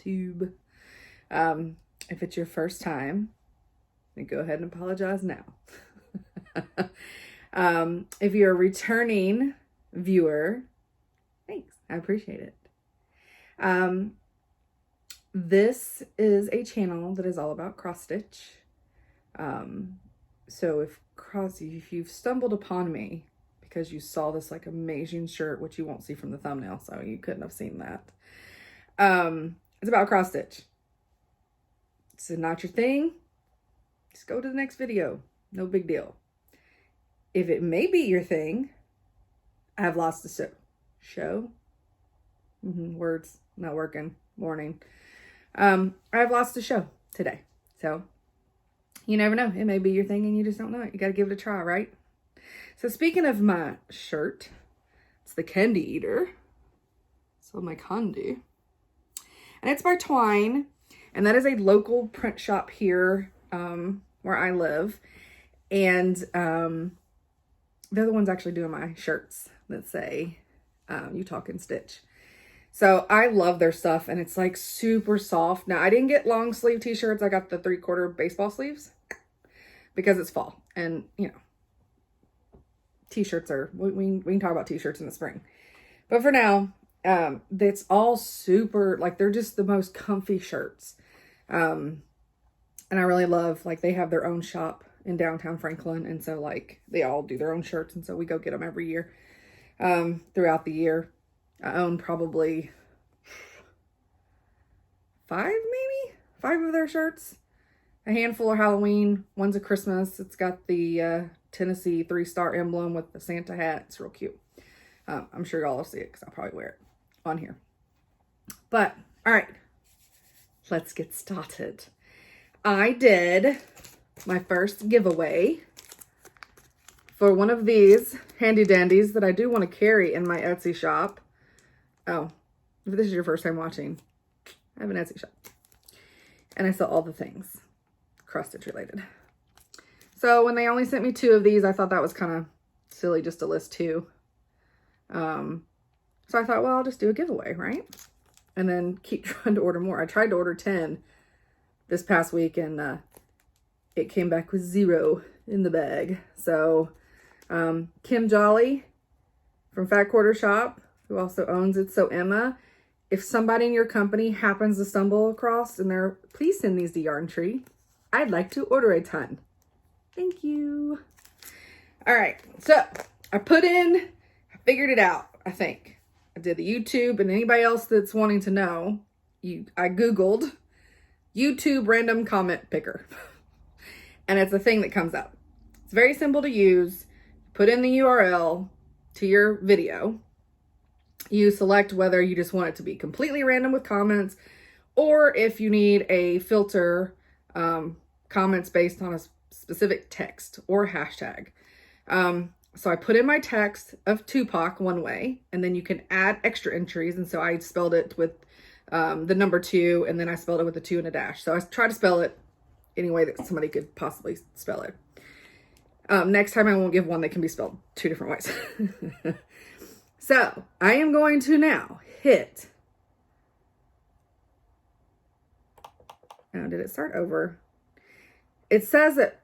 Flosstube. If it's your first time, then go ahead and apologize now. If you're a returning viewer, thanks. I appreciate it. This is a channel that is all about cross stitch. So if you've stumbled upon me because you saw this like amazing shirt, which you won't see from the thumbnail, so you couldn't have seen that. It's about cross stitch. It's not your thing, just go to the next video. No big deal. If it may be your thing, I have lots to show. Words not working. Morning. I have lots to show today. So you never know. It may be your thing and you just don't know it. You got to give it a try, right? So speaking of my shirt, it's the Candy Eater. So my candy. And it's by Twine. And that is a local print shop here where I live. And they're the ones actually doing my shirts that say, you talk and stitch. So I love their stuff and it's like super soft. Now I didn't get long sleeve t-shirts. I got the 3/4 baseball sleeves because it's fall and you know, t-shirts are, we can talk about t-shirts in the spring. But for now, it's all super, like they're just the most comfy shirts. And I really love, like they have their own shop in downtown Franklin. And so like they all do their own shirts. And so we go get them every year, throughout the year. I own probably 5 of their shirts. A handful are Halloween. One's a Christmas. It's got the Tennessee 3-star emblem with the Santa hat. It's real cute. I'm sure y'all will see it because I'll probably wear it on here. But, all right. Let's get started. I did my first giveaway for one of these handy dandies that I do want to carry in my Etsy shop. Oh, if this is your first time watching, I have an Etsy shop. And I sell all the things cross stitch related. So when they only sent me 2 of these, I thought that was kind of silly just to list 2. So I thought, well, I'll just do a giveaway, right? And then keep trying to order more. I tried to order 10 this past week and it came back with 0 in the bag. So Kim Jolly from Fat Quarter Shop, who also owns It So Emma, if somebody in your company happens to stumble across and they're, please send these to Yarn Tree. I'd like to order a ton. Thank you. All right, so I figured it out, I think. I did the YouTube, and anybody else that's wanting to know, I Googled YouTube random comment picker. And it's a thing that comes up. It's very simple to use. Put in the URL to your video. You select whether you just want it to be completely random with comments, or if you need a filter, comments based on a specific text or hashtag. So I put in my text of Tupac one way, and then you can add extra entries. And so I spelled it with the number 2, and then I spelled it with a 2 and a dash. So I try to spell it any way that somebody could possibly spell it. Next time I won't give one that can be spelled 2 different ways. So I am going to now hit. Now, did it start over? It says that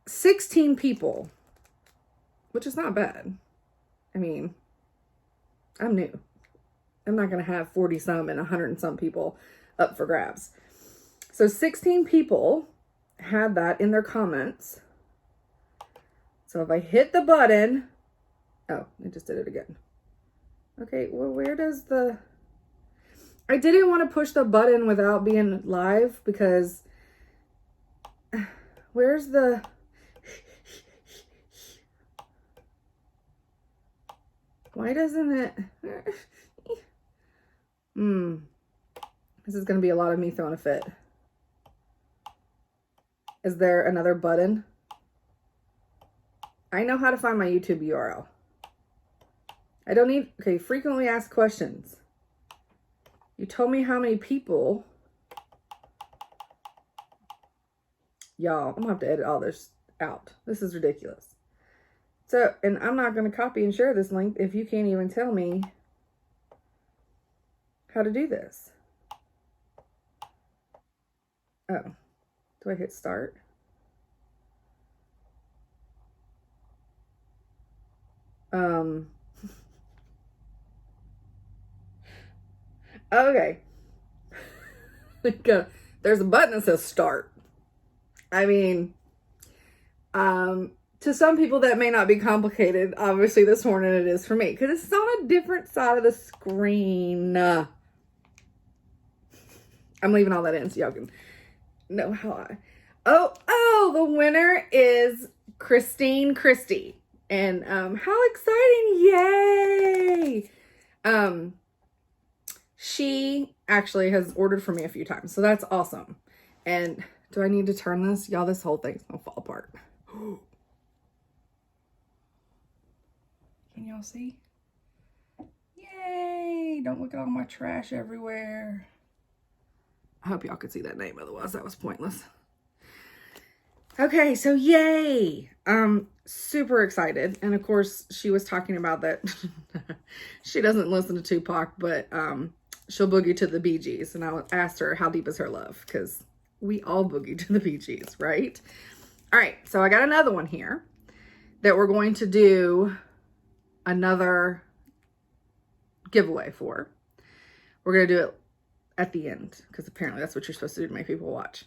16 people, which is not bad. I mean, I'm new. I'm not going to have 40 some and 100 and some people up for grabs. So 16 people had that in their comments. So if I hit the button, oh, it just did it again. Okay, well, where does I didn't want to push the button without being live because where's the, why doesn't it, this is going to be a lot of me throwing a fit. Is there another button? I know how to find my YouTube URL. I don't need, okay, frequently asked questions. You told me how many people. Y'all, I'm gonna have to edit all this out. This is ridiculous. So, and I'm not gonna copy and share this link if you can't even tell me how to do this. Oh, do I hit start? Okay. There's a button that says start. I mean, to some people that may not be complicated. Obviously this morning it is for me because it's on a different side of the screen. I'm leaving all that in so y'all can know how oh, the winner is Christy. And how exciting, yay! She actually has ordered for me a few times, so that's awesome. And do I need to turn this? Y'all, this whole thing's gonna fall apart. Can y'all see? Yay! Don't look at all my trash everywhere. I hope y'all could see that name, otherwise that was pointless. Okay, so yay! Super excited. And of course, she was talking about that she doesn't listen to Tupac, but she'll boogie to the Bee Gees. And I asked her, how deep is her love? Because we all boogie to the Bee Gees, right? All right, so I got another one here that we're going to do another giveaway for. We're going to do it at the end because apparently that's what you're supposed to do to make people watch.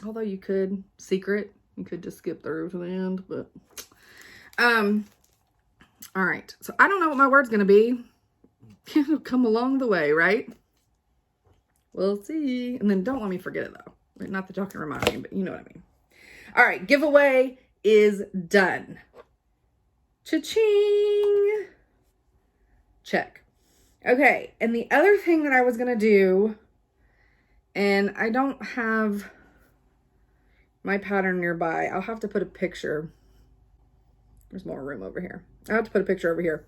Although you could you could just skip through to the end, but all right. So I don't know what my word's going to be. It'll come along the way, right? We'll see. And then don't let me forget it though. Not that y'all can remind me, but you know what I mean. All right, giveaway is done. Cha-ching. Check. Okay, and the other thing that I was gonna do, and I don't have my pattern nearby. I'll have to put a picture. There's more room over here. I'll have to put a picture over here.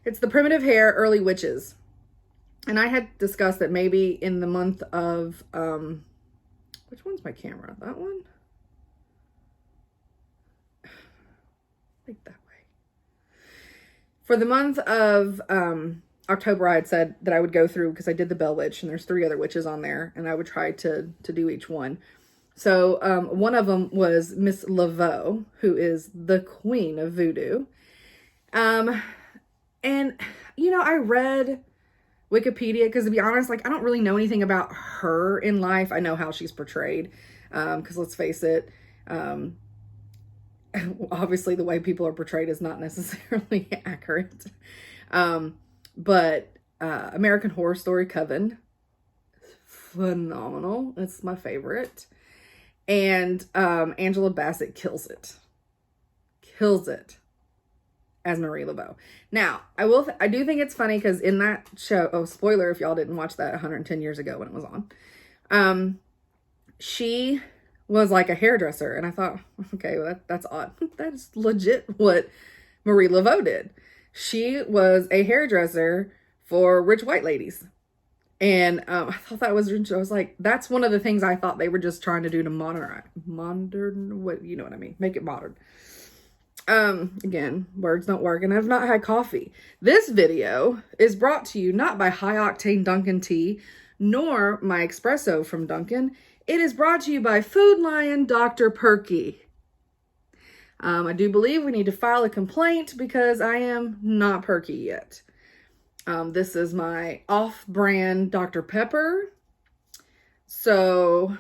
It's the Primitive Hair Early Witches. And I had discussed that maybe in the month of, which one's my camera? That one? I think that way. For the month of October, I had said that I would go through, because I did the Bell Witch, and there's 3 other witches on there, and I would try to do each one. So one of them was Miss Laveau, who is the queen of voodoo. And, you know, I read Wikipedia because, to be honest, like, I don't really know anything about her in life. I know how she's portrayed, because let's face it, obviously the way people are portrayed is not necessarily accurate. But American Horror Story Coven, phenomenal. It's my favorite. And Angela Bassett kills it as Marie Laveau. Now, I do think it's funny because in that show, oh, spoiler if y'all didn't watch that 110 years ago when it was on, she was like a hairdresser, and I thought, okay, well, that's odd. That's legit what Marie Laveau did. She was a hairdresser for rich white ladies. And I thought that was, I was like, that's one of the things I thought they were just trying to do to what, you know what I mean? Make it modern. Again, words don't work, and I've not had coffee. This video is brought to you not by High Octane Dunkin' Tea, nor my espresso from Dunkin'. It is brought to you by Food Lion Dr. Perky. I do believe we need to file a complaint because I am not perky yet. This is my off-brand Dr. Pepper. So,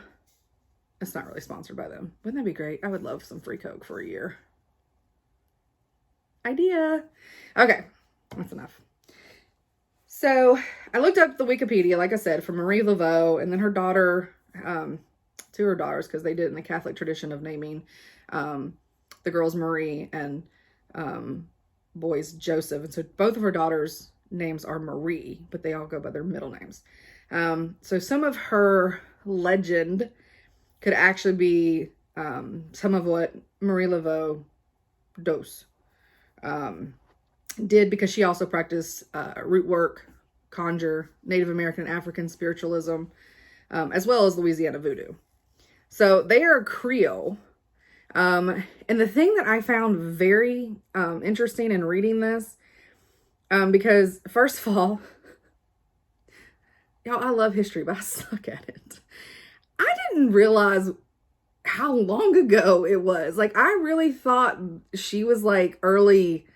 it's not really sponsored by them. Wouldn't that be great? I would love some free Coke for a year. Idea. Okay, that's enough. So, I looked up the Wikipedia, like I said, for Marie Laveau, and then her daughter, 2 of her daughters, because they did it in the Catholic tradition of naming the girls Marie and boys Joseph. And so both of her daughters' names are Marie, but they all go by their middle names. So some of her legend could actually be some of what Marie Laveau did, because she also practiced root work, conjure, Native American and African spiritualism, as well as Louisiana voodoo. So they are Creole. And the thing that I found very interesting in reading this, because first of all, y'all, I love history, but I suck at it. I didn't realize how long ago it was. Like, I really thought she was like early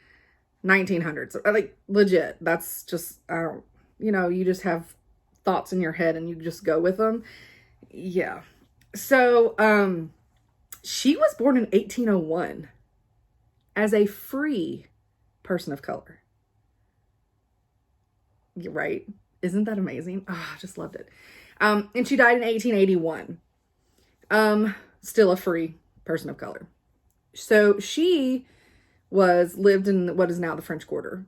1900s. Like, legit. That's just, I don't, you just have thoughts in your head and you just go with them. Yeah. So, she was born in 1801 as a free person of color. You're right. Isn't that amazing? Oh, I just loved it. And she died in 1881. Still a free person of color. So she lived in what is now the French Quarter.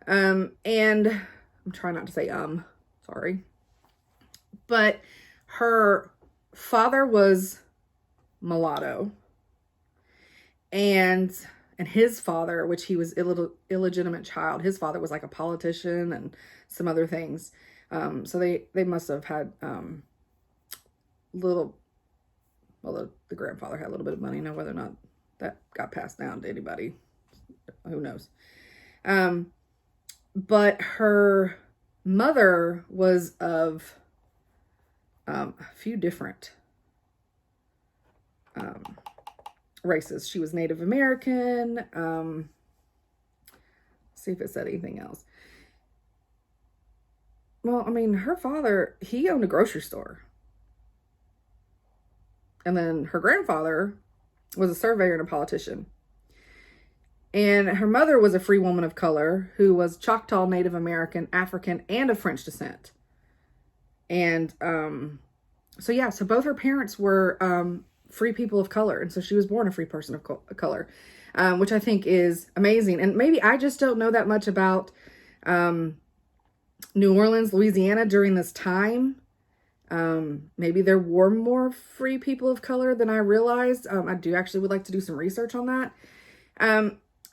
And I'm trying not to say, sorry. But her father was mulatto. And his father, which he was illegitimate child, his father was like a politician and some other things. So they must have had the grandfather had a little bit of money. Now, whether or not that got passed down to anybody, who knows? But her mother was of a few different races. She was Native American. See if it said anything else. Well, I mean, her father, he owned a grocery store. And then her grandfather was a surveyor and a politician. And her mother was a free woman of color who was Choctaw, Native American, African, and of French descent. And so both her parents were free people of color. And so she was born a free person of color, which I think is amazing. And maybe I just don't know that much about New Orleans, Louisiana during this time. Maybe there were more free people of color than I realized. I do actually would like to do some research on that.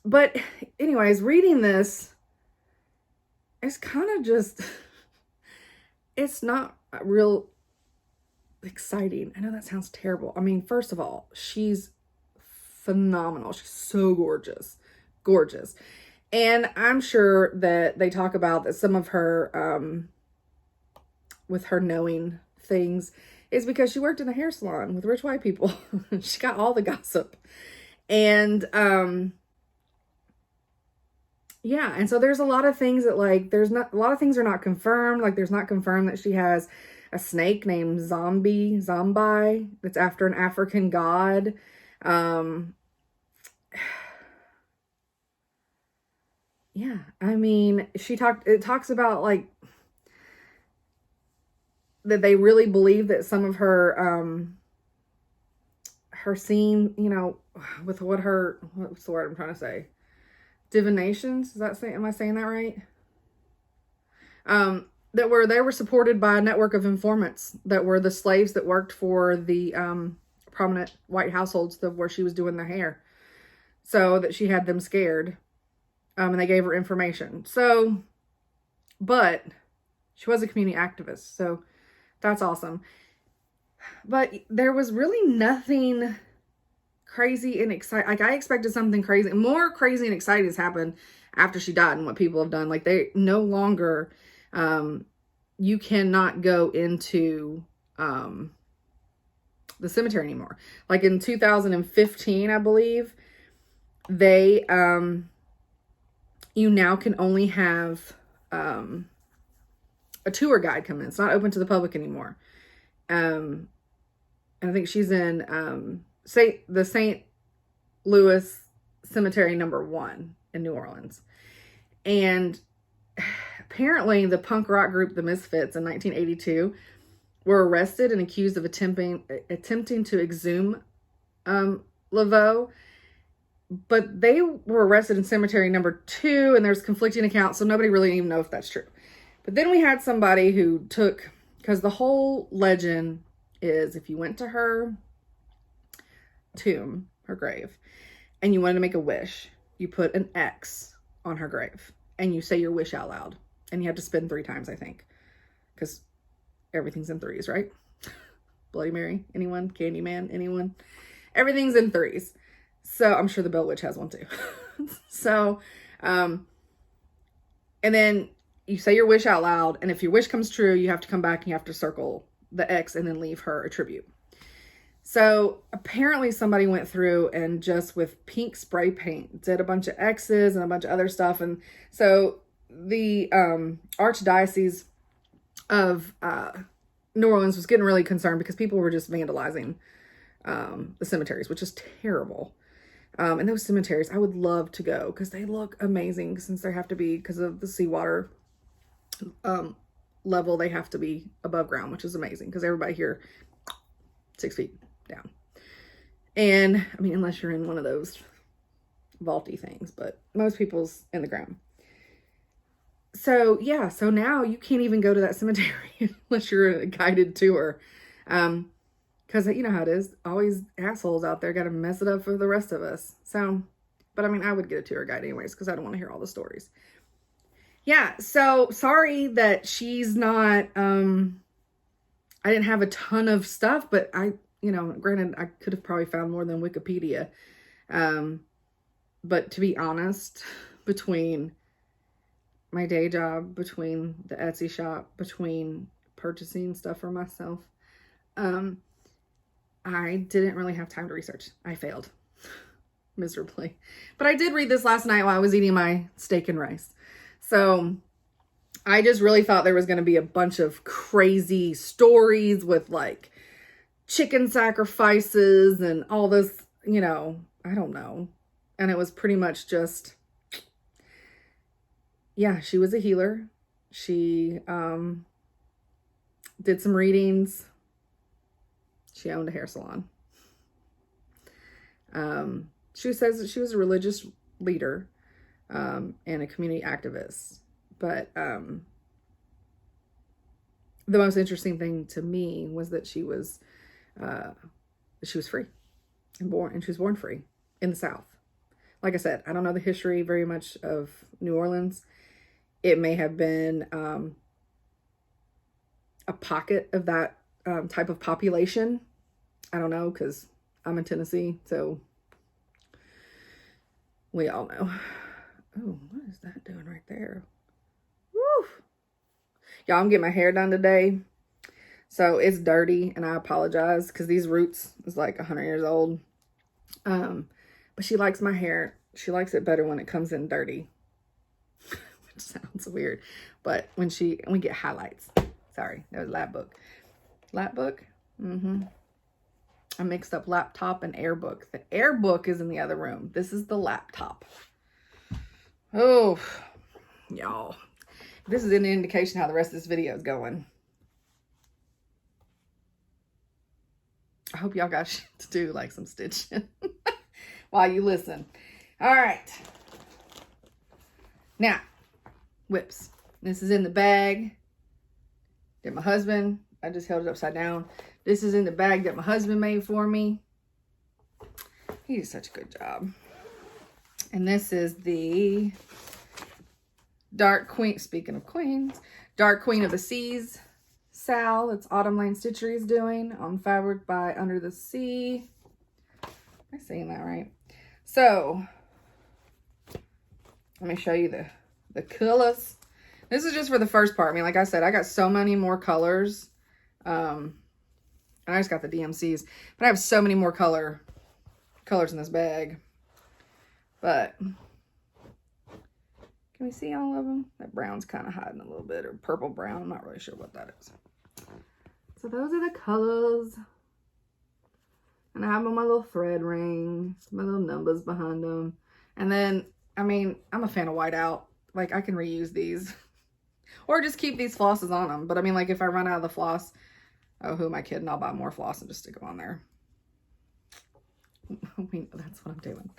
But anyways, reading this, it's kind of just, it's not real exciting. I know that sounds terrible. I mean, first of all, she's phenomenal. She's so gorgeous, gorgeous. And I'm sure that they talk about that some of her, with her knowing things is because she worked in a hair salon with rich white people. She got all the gossip. And, yeah. And so there's a lot of things that like, a lot of things are not confirmed. Like there's not confirmed that she has a snake named Zombie, that's after an African god. Yeah. I mean, it talks about like, that they really believe that some of her, her scene, with what's the word I'm trying to say? Divinations. Am I saying that right? They were supported by a network of informants that were the slaves that worked for the, prominent white households where she was doing their hair, so that she had them scared. And they gave her information. So, but she was a community activist. So that's awesome. But there was really nothing crazy and exciting. Like I expected something crazy, more crazy and exciting has happened after she died and what people have done. Like they no longer, you cannot go into, the cemetery anymore. Like in 2015, I believe they, you now can only have, a tour guide come in. It's not open to the public anymore. And I think she's in the St. Louis Cemetery #1 in New Orleans. And apparently the punk rock group The Misfits in 1982 were arrested and accused of attempting to exhume Laveau. But they were arrested in cemetery #2 and there's conflicting accounts, so nobody really even know if that's true. But then we had somebody who because the whole legend is if you went to her tomb, her grave, and you wanted to make a wish, you put an X on her grave and you say your wish out loud. And you have to spin 3 times, I think, because everything's in 3s, right? Bloody Mary, anyone? Candyman, anyone? Everything's in 3s. So I'm sure the Bell Witch has one too. So, and then you say your wish out loud, and if your wish comes true, you have to come back and you have to circle the X and then leave her a tribute. So apparently somebody went through and just with pink spray paint did a bunch of X's and a bunch of other stuff. And so the Archdiocese of New Orleans was getting really concerned because people were just vandalizing the cemeteries, which is terrible. And those cemeteries, I would love to go because they look amazing, since they have to be, because of the seawater level, they have to be above ground, which is amazing because everybody here 6 feet down. And I mean, unless you're in one of those vaulty things, but most people's in the ground. So yeah, so now you can't even go to that cemetery unless you're a guided tour. Because you know how it is, always assholes out there got to mess it up for the rest of us. So, but I mean, I would get a tour guide anyways, because I don't want to hear all the stories. Yeah, so sorry that she's not, I didn't have a ton of stuff, but you know, granted, I could have probably found more than Wikipedia. But to be honest, between my day job, between the Etsy shop, between purchasing stuff for myself, I didn't really have time to research. I failed miserably. But I did read this last night while I was eating my steak and rice. So I just really thought there was going to be a bunch of crazy stories with like chicken sacrifices and all this, you know, I don't know. And it was pretty much just, yeah, she was a healer. She did some readings. She owned a hair salon. She says that she was a religious leader and a community activist. But the most interesting thing to me was that she was free and she was born free in the South. Like I said, I don't know the history very much of New Orleans. It may have been a pocket of that type of population. I don't know, because I'm in Tennessee, so we all know. Oh, what is that doing right there? Woo! Y'all, I'm getting my hair done today, so it's dirty, and I apologize, because these roots is like 100 years old. But she likes my hair. She likes it better when it comes in dirty, which sounds weird, but when we get highlights. Sorry, that was lap book. Lap book? Mm-hmm. I mixed up laptop and air book. The air book is in the other room. This is the laptop. Oh, y'all. This is an indication how the rest of this video is going. I hope y'all got shit to do, like some stitching while you listen. All right. Now, whips. This is in the bag that my husband, I just held it upside down. This is in the bag that my husband made for me. He did such a good job. And this is the Dark Queen, speaking of queens, Dark Queen of the Seas SAL. It's Autumn Lane Stitchery is doing on fabric by Under the Sea. Am I saying that right? So, let me show you the colors. This is just for the first part. I mean, like I said, I got so many more colors. And I just got the DMCs, but I have so many more colors in this bag. But can we see all of them? That brown's kind of hiding a little bit, or purple brown. I'm not really sure what that is. So those are the colors. And I have my little thread ring, my little numbers behind them. And then, I mean, I'm a fan of whiteout. Like, I can reuse these. Or just keep these flosses on them. But I mean, like, if I run out of the floss, oh, who am I kidding? I'll buy more floss and just stick them on there. That's what I'm doing.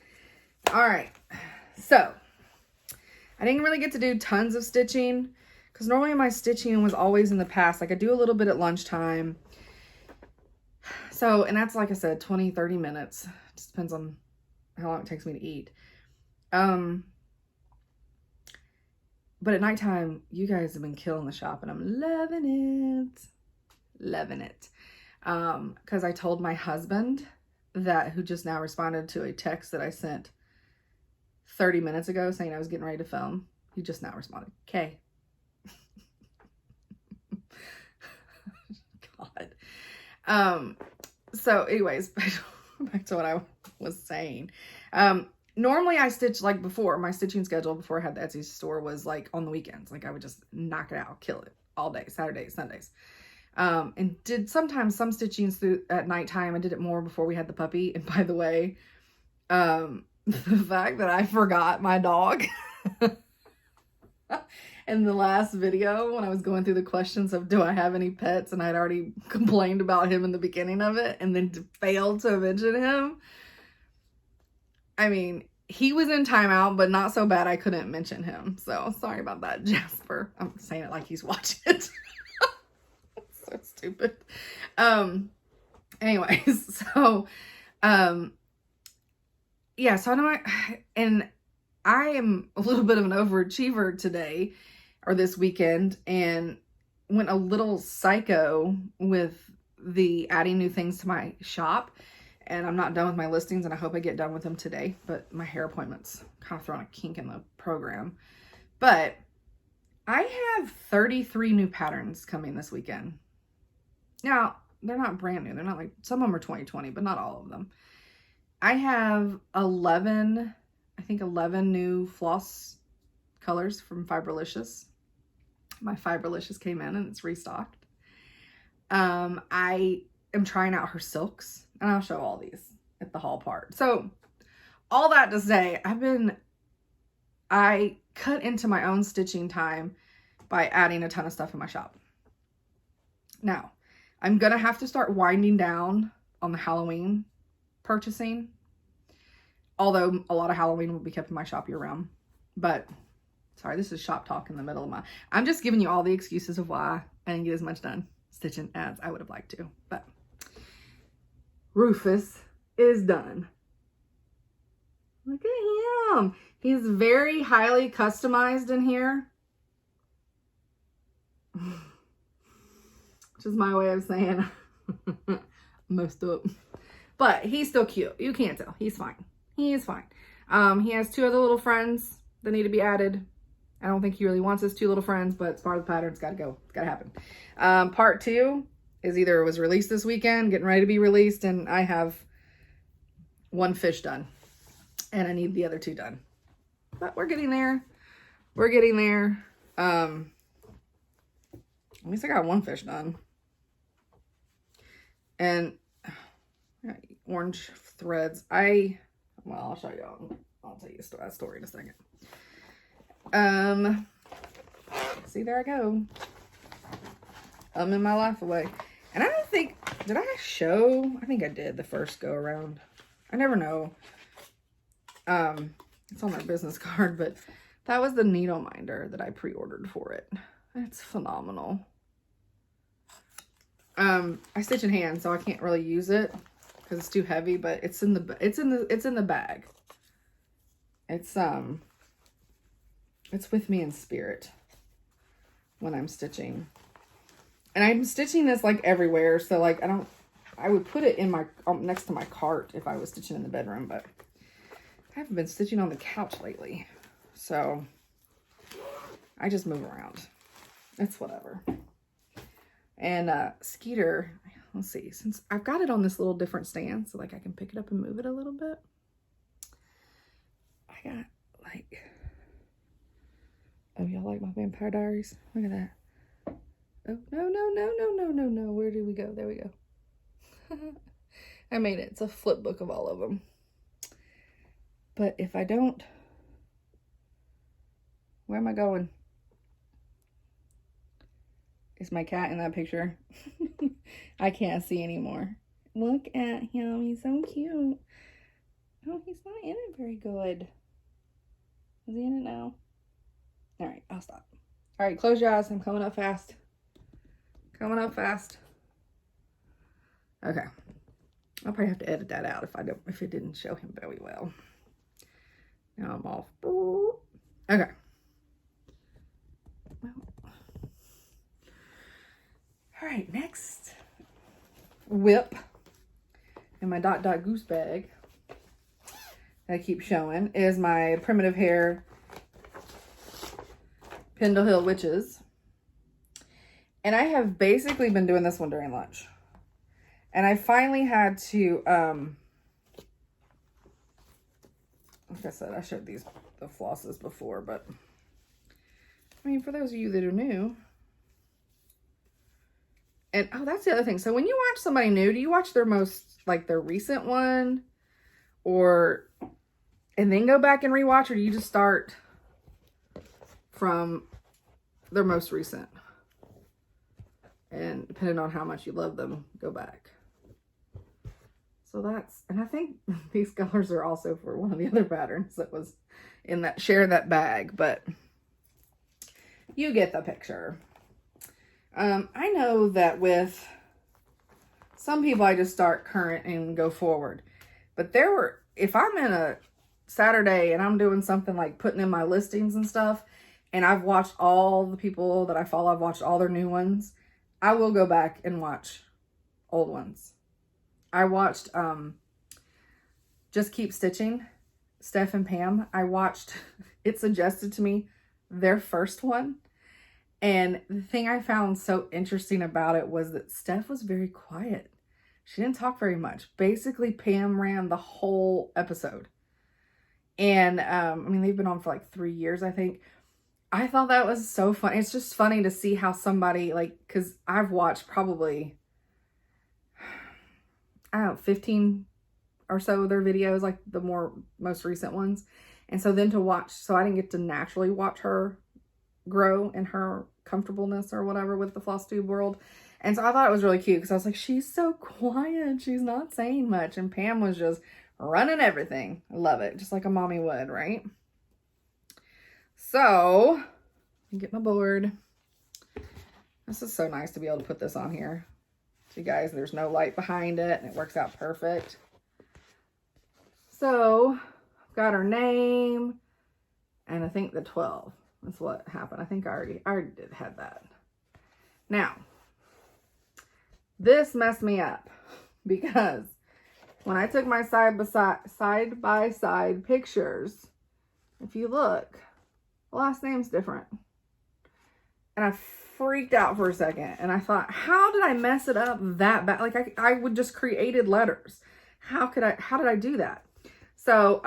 All right. So, I didn't really get to do tons of stitching, because normally my stitching was always in the past. Like, I do a little bit at lunchtime. So, and that's, like I said, 20, 30 minutes. It just depends on how long it takes me to eat. But at nighttime, you guys have been killing the shop, and I'm loving it. Loving it. Because I told my husband who just now responded to a text that I sent 30 minutes ago saying I was getting ready to film. He just now responded. Okay. God. So anyways, back to what I was saying. Normally I stitch like before. My stitching schedule before I had the Etsy store was like on the weekends. Like I would just knock it out, kill it all day, Saturdays, Sundays. And did sometimes some stitchings through at nighttime. I did it more before we had the puppy. And by the way, the fact that I forgot my dog in the last video when I was going through the questions of do I have any pets, and I'd already complained about him in the beginning of it and then failed to mention him. I mean, he was in timeout, but not so bad I couldn't mention him. So sorry about that, Jasper. I'm saying it like he's watching it. So stupid. Anyways, so yeah, so I know and I am a little bit of an overachiever today or this weekend, and went a little psycho with the adding new things to my shop. And I'm not done with my listings, and I hope I get done with them today. But my hair appointment's kind of throwing a kink in the program. But I have 33 new patterns coming this weekend. Now, they're not brand new. They're not like, some of them are 2020, but not all of them. I have 11 new floss colors from Fibrelicious. My Fibrelicious came in and it's restocked. I am trying out her silks, and I'll show all these at the haul part. So all that to say, I cut into my own stitching time by adding a ton of stuff in my shop. Now, I'm going to have to start winding down on the Halloween purchasing. Although a lot of Halloween will be kept in my shop year round. But, sorry, this is shop talk in the middle of I'm just giving you all the excuses of why I didn't get as much done stitching as I would have liked to. But Rufus is done. Look at him. He's very highly customized in here. Which is my way of saying most up. But he's still cute. You can't tell. He's fine. He is fine. He has 2 other little friends that need to be added. I don't think he really wants his 2 little friends, but it's part of the pattern. It's got to go. It's got to happen. Part 2 is either it was released this weekend, getting ready to be released, and I have 1 fish done. And I need the other 2 done. But we're getting there. We're getting there. At least I got 1 fish done. And orange threads. Well, I'll show you. I'll tell you that story in a second. See, there I go. I'm in my life away. And I don't think, did I show? I think I did the first go around. I never know. It's on their business card, but that was the needle minder that I pre-ordered for it. It's phenomenal. I stitch in hand, so I can't really use it because it's too heavy, but it's in the bag. It's with me in spirit when I'm stitching. And I'm stitching this like everywhere, so like I would put it in my next to my cart if I was stitching in the bedroom, but I haven't been stitching on the couch lately. So I just move around. It's whatever. And Skeeter, let's see, since I've got it on this little different stand, so like I can pick it up and move it a little bit. I got like, oh, y'all like my Vampire Diaries? Look at that. Oh, no. Where did we go? There we go. I made it. It's a flip book of all of them. But if I don't, where am I going? Is my cat in that picture? I can't see anymore. Look at him. He's so cute. Oh, he's not in it very good. Is he in it now? All right, I'll stop. All right, close your eyes. I'm coming up fast. Coming up fast. Okay. I'll probably have to edit that out if it didn't show him very well. Now I'm off. Okay. Well. All right, next WIP in my dot goose bag that I keep showing is my Primitive Hair Pendle Hill Witches. And I have basically been doing this one during lunch. And I finally had to, like I said, I showed the flosses before, but I mean, for those of you that are new, and oh, that's the other thing. So when you watch somebody new, do you watch their their recent one, and then go back and rewatch, or do you just start from their most recent? And depending on how much you love them, go back. So and I think these colors are also for one of the other patterns that was in that bag, but you get the picture. I know that with some people, I just start current and go forward. But if I'm in a Saturday and I'm doing something like putting in my listings and stuff, and I've watched all the people that I follow, I've watched all their new ones, I will go back and watch old ones. I watched Just Keep Stitching, Steph and Pam. I watched, it suggested to me their first one. And the thing I found so interesting about it was that Steph was very quiet. She didn't talk very much. Basically, Pam ran the whole episode. And, I mean, they've been on for like 3 years, I think. I thought that was so funny. It's just funny to see how somebody, because I've watched probably, I don't know, 15 or so of their videos, like the most recent ones. And so then so I didn't get to naturally watch her grow in her comfortableness or whatever with the Flosstube world. And so I thought it was really cute because I was like, she's so quiet. She's not saying much. And Pam was just running everything. I love it. Just like a mommy would, right? So, get my board. This is so nice to be able to put this on here. So you guys, there's no light behind it and it works out perfect. So, I've got her name and I think the 12. That's what happened. I think I already had that. Now, this messed me up because when I took my side-by-side pictures, if you look, the last name's different. And I freaked out for a second. And I thought, how did I mess it up that bad? Like, I would just created letters. How did I do that? So,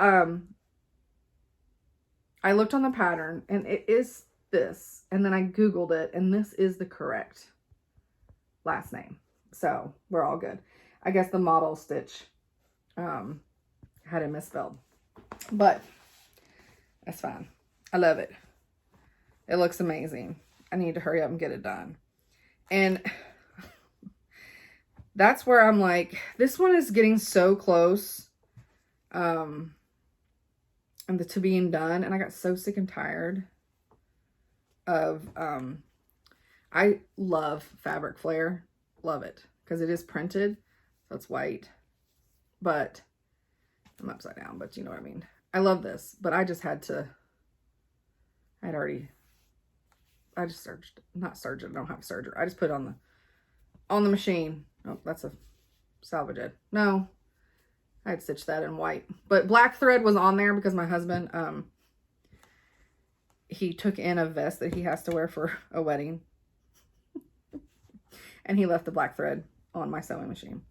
I looked on the pattern and it is this. And then I Googled it and this is the correct last name. So we're all good. I guess the model stitch had it misspelled. But that's fine. I love it. It looks amazing. I need to hurry up and get it done. And that's where I'm like, this one is getting so close to being done. And I got so sick and tired of, I love fabric flare. Love it. Because it is printed. So it's white. But I'm upside down, but you know what I mean. I love this, but I just had to, I just surged, not surged, I don't have a serger. I just put it on the machine. Oh, that's a salvage ed. No, I had stitched that in white, but black thread was on there because my husband, he took in a vest that he has to wear for a wedding and he left the black thread on my sewing machine.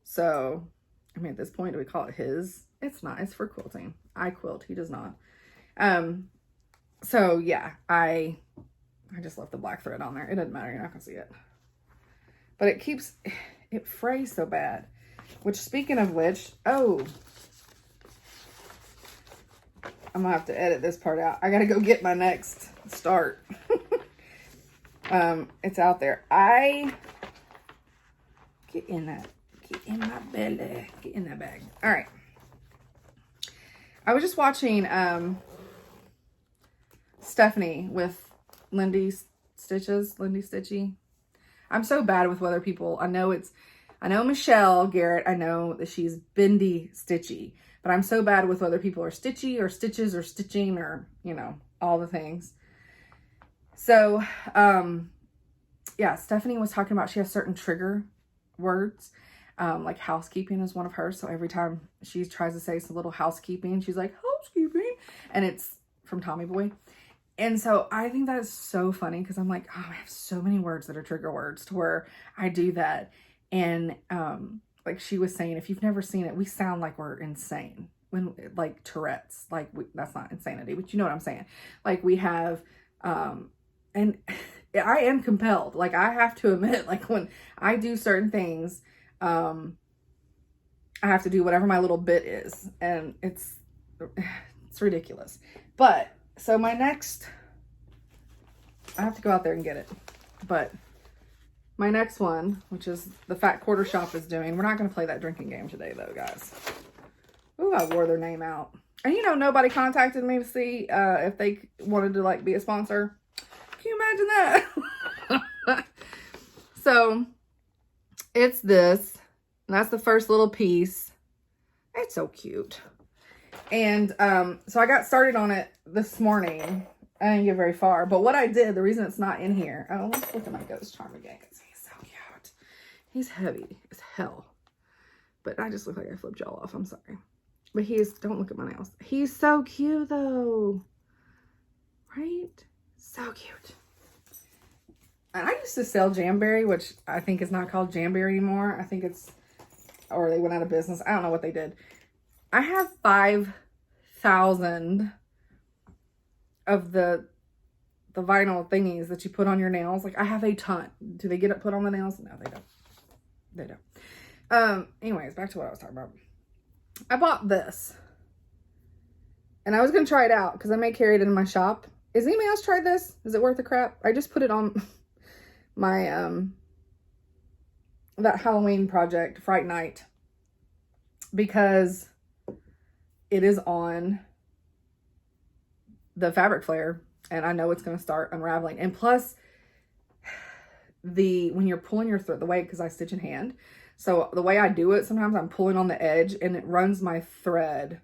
So, I mean, at this point, do we call it his? It's not, it's for quilting. I quilt, he does not. So yeah, I just left the black thread on there. It doesn't matter, you're not gonna see it. But it frays so bad. Which, speaking of which, oh, I'm gonna have to edit this part out. I gotta go get my next start. It's out there. Get in my belly. Get in that bag. All right. I was just watching Stephanie with Lindy Stitchy. I'm so bad with whether people, I know Michelle Garrett, I know that she's Bendy Stitchy, but I'm so bad with whether people are Stitchy or Stitches or Stitching or, you know, all the things. So, yeah, Stephanie was talking about she has certain trigger words. Like housekeeping is one of hers. So every time she tries to say some little housekeeping, she's like, housekeeping. And it's from Tommy Boy. And so I think that is so funny because I'm like, oh, I have so many words that are trigger words to where I do that. And like she was saying, if you've never seen it, we sound like we're insane when like Tourette's, like that's not insanity, but you know what I'm saying? Like we have, and I am compelled, like I have to admit, like when I do certain things, I have to do whatever my little bit is, and it's ridiculous. But so my next, I have to go out there and get it, but my next one, which is the Fat Quarter Shop is doing, we're not going to play that drinking game today though, guys. Ooh, I wore their name out. And you know, nobody contacted me to see if they wanted to like be a sponsor. Can you imagine that? So it's this, and that's the first little piece. It's so cute. And so I got started on it this morning. I didn't get very far, but what I did, the reason it's not in here, oh, let's look at my Ghost Charm again, because he's so cute. He's heavy as hell, but I just look like I flipped y'all off. I'm sorry. But don't look at my nails. He's so cute though, right? So cute. And I used to sell Jamberry, which I think is not called Jamberry anymore. I think or they went out of business. I don't know what they did. I have 5,000 of the vinyl thingies that you put on your nails. Like I have a ton. Do they get it put on the nails? No, they don't. They don't. Anyways, back to what I was talking about. I bought this. And I was going to try it out because I may carry it in my shop. Has anybody else tried this? Is it worth the crap? I just put it on my, that Halloween project, Fright Night, because it is on the fabric flare and I know it's going to start unraveling. And plus when you're pulling your thread, the way, because I stitch in hand. So the way I do it, sometimes I'm pulling on the edge and it runs my thread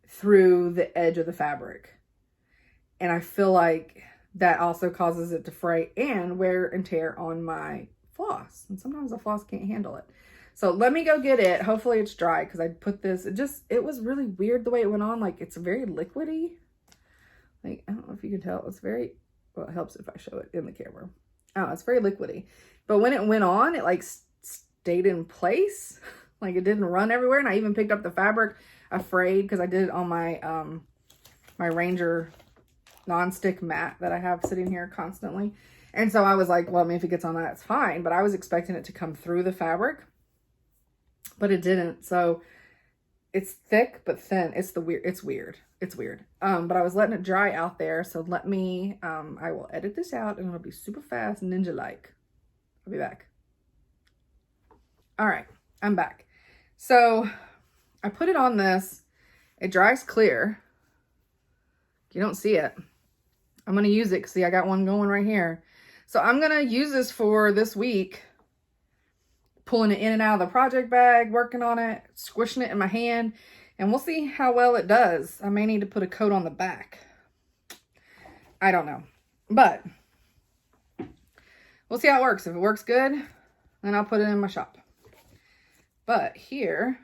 through the edge of the fabric. And I feel like that also causes it to fray and wear and tear on my floss. And sometimes the floss can't handle it. So let me go get it. Hopefully it's dry because I put this, it was really weird the way it went on. Like it's very liquidy. Like, I don't know if you can tell. It's very, well, it helps if I show it in the camera. Oh, it's very liquidy. But when it went on, it like stayed in place. Like it didn't run everywhere. And I even picked up the fabric afraid because I did it on my, my Ranger non-stick mat that I have sitting here constantly. And so I was like, well, I mean, if it gets on that, it's fine. But I was expecting it to come through the fabric, but it didn't. So it's thick, but thin. It's weird. It's weird. But I was letting it dry out there. So let me, I will edit this out and it'll be super fast, ninja-like. I'll be back. All right, I'm back. So I put it on this. It dries clear. You don't see it. I'm going to use it. See, I got one going right here. So I'm going to use this for this week. Pulling it in and out of the project bag, working on it, squishing it in my hand. And we'll see how well it does. I may need to put a coat on the back. I don't know. But we'll see how it works. If it works good, then I'll put it in my shop. But here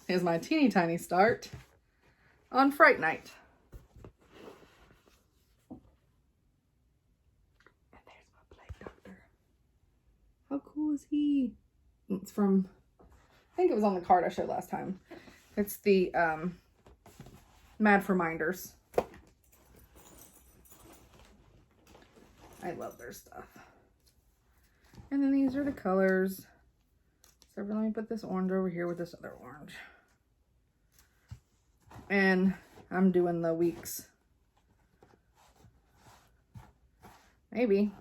is my teeny tiny start on Fright Night. And there's my Plague Doctor. How cool is he? It's from, I think it was on the card I showed last time. It's the Mad for Minders. I love their stuff. And then these are the colors. So let me put this orange over here with this other orange. And I'm doing the weeks. Maybe.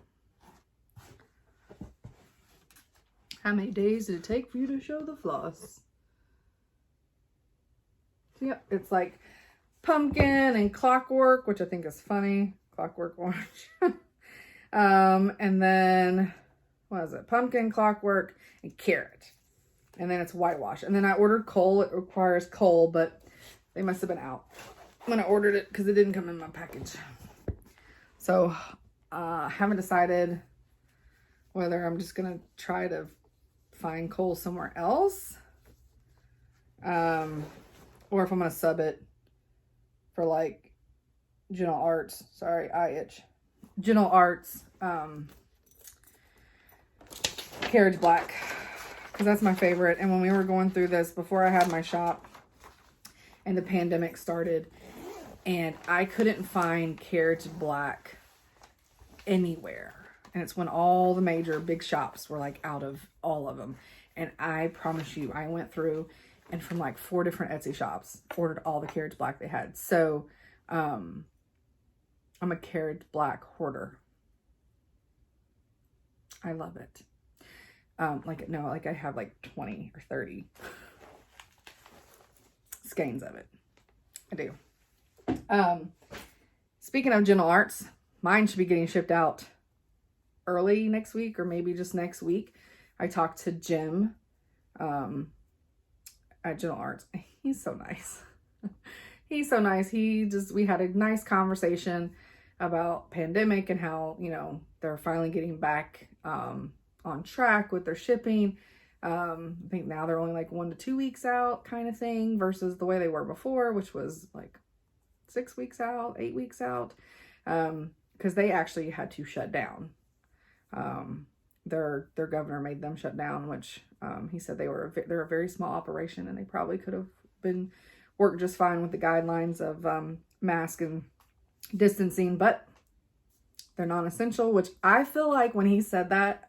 How many days did it take for you to show the floss? So, yep, it's like pumpkin and clockwork, which I think is funny. Clockwork orange. And then, what is it? Pumpkin, clockwork, and carrot. And then it's whitewash. And then I ordered coal. It requires coal, but they must have been out when I ordered it because it didn't come in my package. So, haven't decided whether I'm just going to try to find coal somewhere else. Or if I'm going to sub it for like Gentle Arts. Sorry, I itch. Gentle Arts Carriage Black, because that's my favorite. And when we were going through this before I had my shop and the pandemic started, and I couldn't find Carriage Black anywhere. And it's when all the major big shops were like out of all of them. And I promise you, I went through and from like 4 different Etsy shops ordered all the Carriage Black they had. So I'm a Carriage Black hoarder. I love it. Like I have like 20 or 30 skeins of it. I do. Speaking of Gentle Arts, mine should be getting shipped out early next week or maybe just next week. I talked to Jim at Gentle Arts. He's so nice. He's so nice. We had a nice conversation about pandemic and how, they're finally getting back on track with their shipping. I think now they're only like 1 to 2 weeks out kind of thing versus the way they were before, which was like 6 weeks out, 8 weeks out. Because they actually had to shut down. Their governor made them shut down, which he said they're a very small operation and they probably could have been worked just fine with the guidelines of mask and distancing, but they're non-essential, which I feel like when he said that,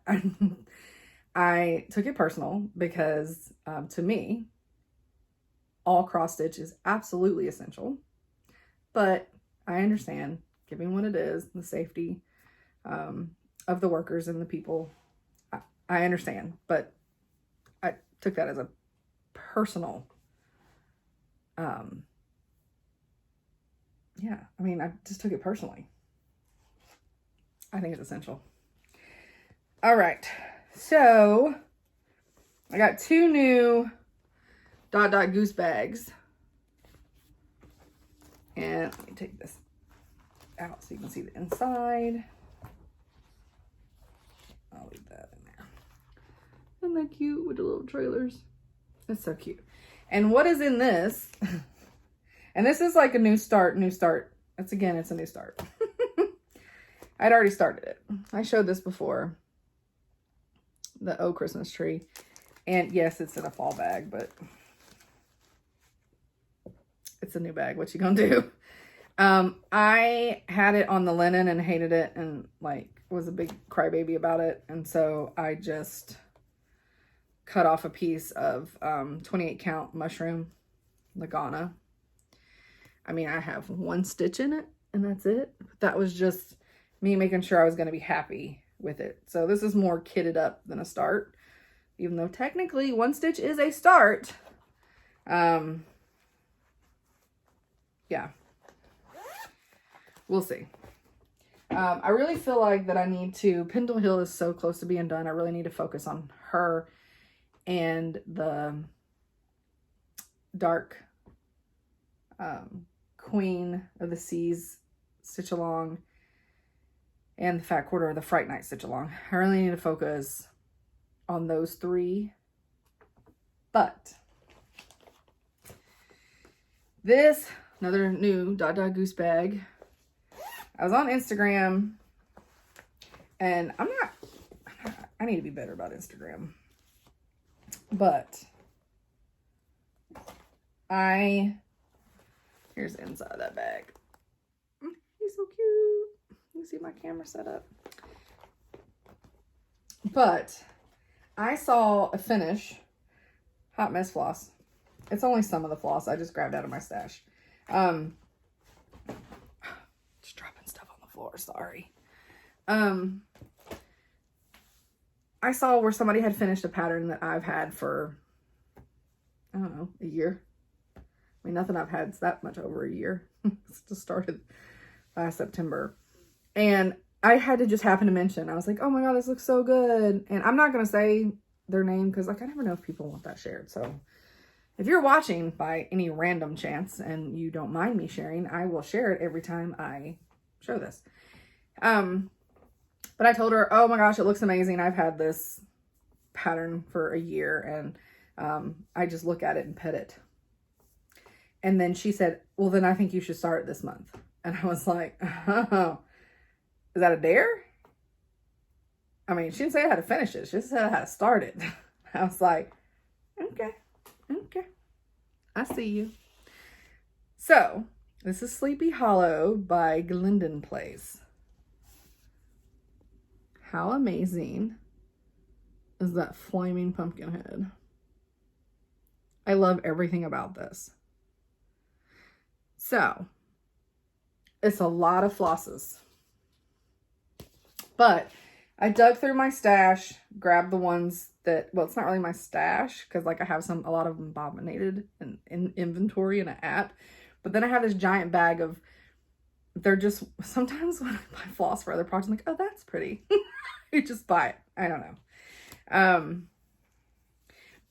I took it personal because to me, all cross stitch is absolutely essential, but I understand given what it is, the safety of the workers and the people. I understand, but I took that as a personal, I just took it personally. I think it's essential. All right. So I got 2 new Goose bags. And let me take this out so you can see the inside. I'll leave that in there. Isn't that cute with the little trailers? It's so cute. And what is in this? And this is like a new start. It's a new start. I'd already started it. I showed this before. The Oh Christmas Tree. And yes, it's in a fall bag, but it's a new bag. What you gonna do? I had it on the linen and hated it and was a big crybaby about it. And so I just cut off a piece of 28 count mushroom Lagana. I have 1 stitch in it and that's it. That was just me making sure I was going to be happy with it. So this is more kitted up than a start, even though technically 1 stitch is a start. Yeah, we'll see. I really feel like that I need to, Pendle Hill is so close to being done. I really need to focus on her and the dark Queen of the Seas stitch along and the Fat Quarter of the Fright Night stitch along. I really need to focus on those 3. But this, another new Goose bag. I was on Instagram and I need to be better about Instagram. But here's the inside of that bag. He's so cute. You see my camera set up. But I saw a finish Hot Mess floss. It's only some of the floss I just grabbed out of my stash. Just dropping stuff on the floor, sorry. I saw where somebody had finished a pattern that I've had for, I don't know, a year. Nothing I've had is that much over a year. It's just started last September. And I had to just happen to mention, I was like, oh my God, this looks so good. And I'm not going to say their name because I never know if people want that shared. So if you're watching by any random chance and you don't mind me sharing, I will share it every time I show this. But I told her, oh my gosh, it looks amazing. I've had this pattern for a year and I just look at it and pet it. And then she said, well, then I think you should start it this month. And I was like, oh, is that a dare? I mean, she didn't say how to finish it. She just said how to start it. I was like, okay. I see you. So, this is Sleepy Hollow by Glendon Place. How amazing is that flaming pumpkin head? I love everything about this. So, it's a lot of flosses. But I dug through my stash, grabbed the ones that, well, it's not really my stash because like I have a lot of them bobbinated in inventory in an app. But then I have this giant bag of, they're just, sometimes when I buy floss for other projects, I'm like, oh, that's pretty. You just buy it. I don't know.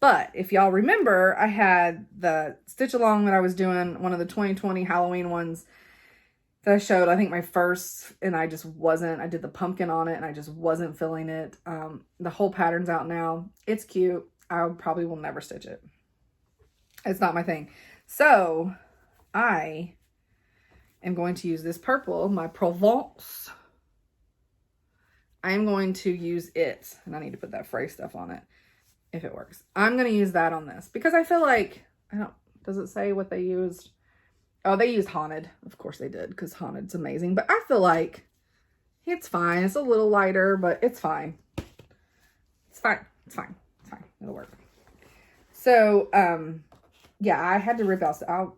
But if y'all remember, I had the stitch along that I was doing, one of the 2020 Halloween ones that I showed, I think my first, and I did the pumpkin on it and I just wasn't feeling it. The whole pattern's out now. It's cute. I probably will never stitch it. It's not my thing. So I am going to use this purple, my Provence. I am going to use it, and I need to put that fray stuff on it if it works. I'm going to use that on this because I feel like, does it say what they used? Oh, they used Haunted. Of course they did, because Haunted's amazing. But I feel like it's fine. It's a little lighter, but it's fine. It's fine. It's fine. It's fine. It'll work. So, yeah, I had to rip out. So